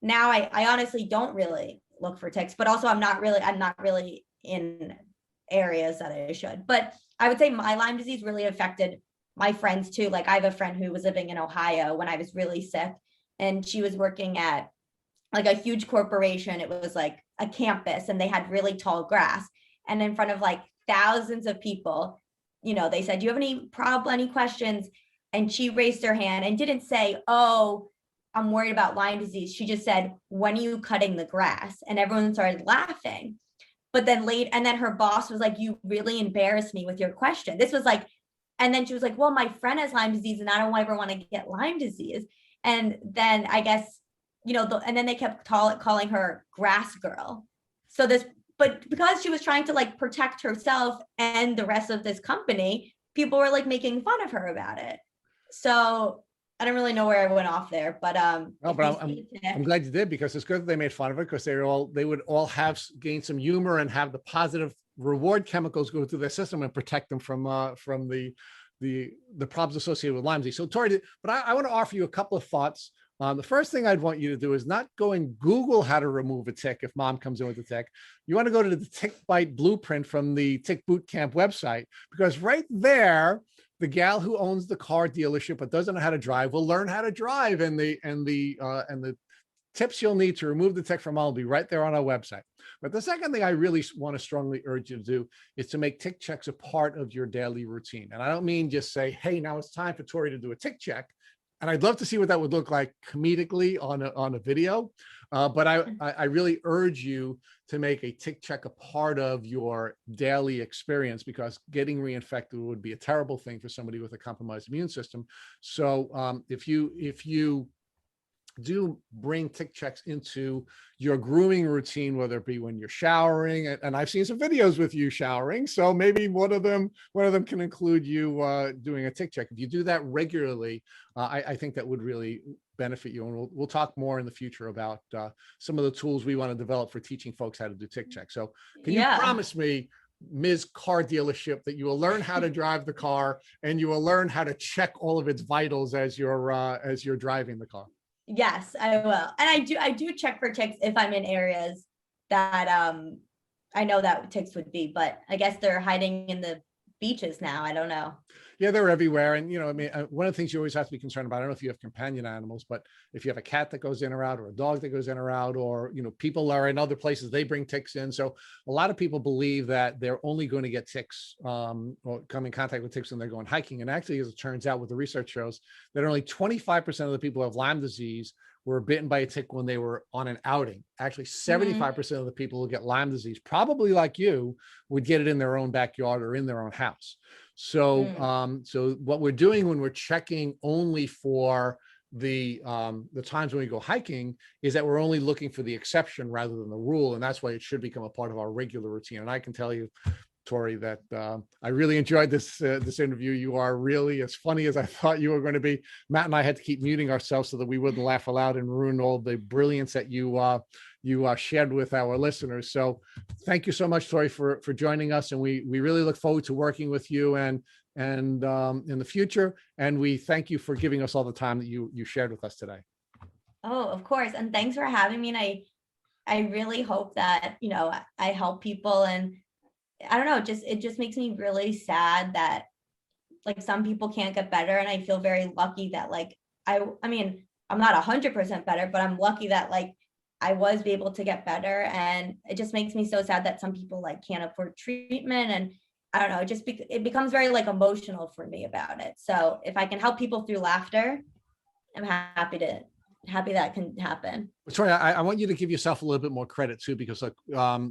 Speaker 3: now I honestly don't really look for ticks. But also I'm not really in areas that I should. But I would say my Lyme disease really affected my friends too. Like I have a friend who was living in Ohio when I was really sick. And she was working at like a huge corporation. It was like a campus and they had really tall grass. And in front of like thousands of people, they said, "Do you have any questions?" And she raised her hand and didn't say, "Oh, I'm worried about Lyme disease." She just said, "When are you cutting the grass?" And everyone started laughing. But then and then her boss was like, "You really embarrassed me with your question." This was like, and then she was like, "Well, my friend has Lyme disease and I don't ever want to get Lyme disease." And then I guess, and then they kept calling her grass girl. But because she was trying to like protect herself and the rest of this company, people were like making fun of her about it. So I don't really know where I went off there, but
Speaker 1: no, but I'm glad you did, because it's good that they made fun of it, because they would all have gained some humor and have the positive reward chemicals go through their system and protect them from the problems associated with Lyme disease. So Tori, but I want to offer you a couple of thoughts. The first thing I'd want you to do is not go and Google how to remove a tick if mom comes in with a tick. You want to go to the Tick Bite Blueprint from the Tick Boot Camp website, because right there, the gal who owns the car dealership but doesn't know how to drive will learn how to drive, and the tips you'll need to remove the tick from mom will be right there on our website. But the second thing I really want to strongly urge you to do is to make tick checks a part of your daily routine. And I don't mean just say, "Hey, now it's time for Tori to do a tick check." And I'd love to see what that would look like comedically on a video. But I really urge you to make a tick check a part of your daily experience, because getting reinfected would be a terrible thing for somebody with a compromised immune system. So if you do bring tick checks into your grooming routine, whether it be when you're showering, and I've seen some videos with you showering, so maybe one of them can include you doing a tick check. If you do that regularly, I think that would really benefit you. And we'll talk more in the future about some of the tools we want to develop for teaching folks how to do tick check. So can you promise me, Ms. Car Dealership, that you will learn how to drive the car and you will learn how to check all of its vitals as you're driving the car?
Speaker 3: Yes, I will. And I do check for ticks if I'm in areas that I know that ticks would be, but I guess they're hiding in the beaches now. I don't know.
Speaker 1: Yeah, they're everywhere. And, I mean, one of the things you always have to be concerned about, I don't know if you have companion animals, but if you have a cat that goes in or out, or a dog that goes in or out, or, people are in other places, they bring ticks in. So a lot of people believe that they're only going to get ticks or come in contact with ticks when they're going hiking. And actually, as it turns out, what the research shows, that only 25% of the people who have Lyme disease were bitten by a tick when they were on an outing. Actually, 75% of the people who get Lyme disease, probably like you, would get it in their own backyard or in their own house. So, so what we're doing when we're checking only for the times when we go hiking is that we're only looking for the exception rather than the rule. And that's why it should become a part of our regular routine. And I can tell you, Tori, that I really enjoyed this interview. You are really as funny as I thought you were going to be. Matt and I had to keep muting ourselves so that we wouldn't laugh aloud and ruin all the brilliance that you shared with our listeners. So thank you so much, Tori, for joining us. And we really look forward to working with you and in the future. And we thank you for giving us all the time that you shared with us today.
Speaker 3: Oh, of course. And thanks for having me. And I really hope that, I help people. And I don't know, it just makes me really sad that like some people can't get better. And I feel very lucky that like, I mean, I'm not 100% better, but I'm lucky that like I was able to get better. And it just makes me so sad that some people like can't afford treatment. And I don't know, it becomes very like emotional for me about it. So if I can help people through laughter, I'm happy that can happen.
Speaker 1: Sorry, I want you to give yourself a little bit more credit too, because like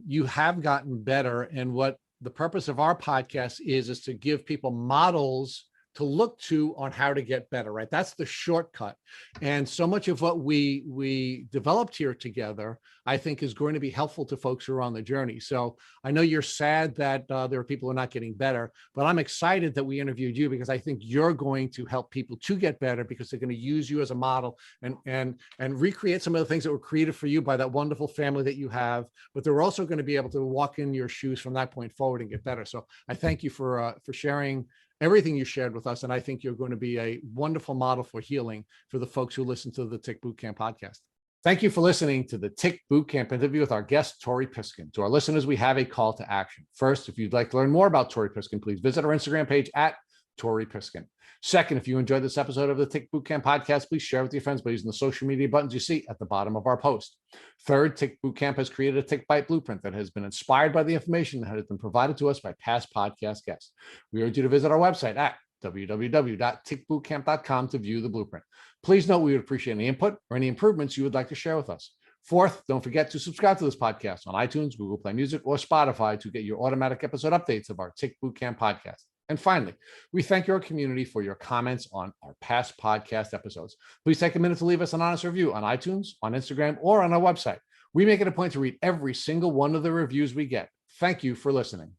Speaker 1: you have gotten better. And what the purpose of our podcast is to give people models to look to on how to get better, right? That's the shortcut. And so much of what we developed here together, I think, is going to be helpful to folks who are on the journey. So I know you're sad that there are people who are not getting better, but I'm excited that we interviewed you because I think you're going to help people to get better because they're going to use you as a model and recreate some of the things that were created for you by that wonderful family that you have, but they're also going to be able to walk in your shoes from that point forward and get better. So I thank you for sharing everything you shared with us. And I think you're going to be a wonderful model for healing for the folks who listen to the Tick Bootcamp podcast. Thank you for listening to the Tick Bootcamp interview with our guest, Tori Piskin. To our listeners, we have a call to action. First, if you'd like to learn more about Tori Piskin, please visit our Instagram page at Tori Piskin. Second, if you enjoyed this episode of the Tick Bootcamp podcast, please share with your friends by using the social media buttons you see at the bottom of our post. Third, Tick Bootcamp has created a Tick Bite blueprint that has been inspired by the information that has been provided to us by past podcast guests. We urge you to visit our website at www.tickbootcamp.com to view the blueprint. Please note we would appreciate any input or any improvements you would like to share with us. Fourth, don't forget to subscribe to this podcast on iTunes, Google Play Music, or Spotify to get your automatic episode updates of our Tick Bootcamp podcast. And finally, we thank your community for your comments on our past podcast episodes. Please take a minute to leave us an honest review on iTunes, on Instagram, or on our website. We make it a point to read every single one of the reviews we get. Thank you for listening.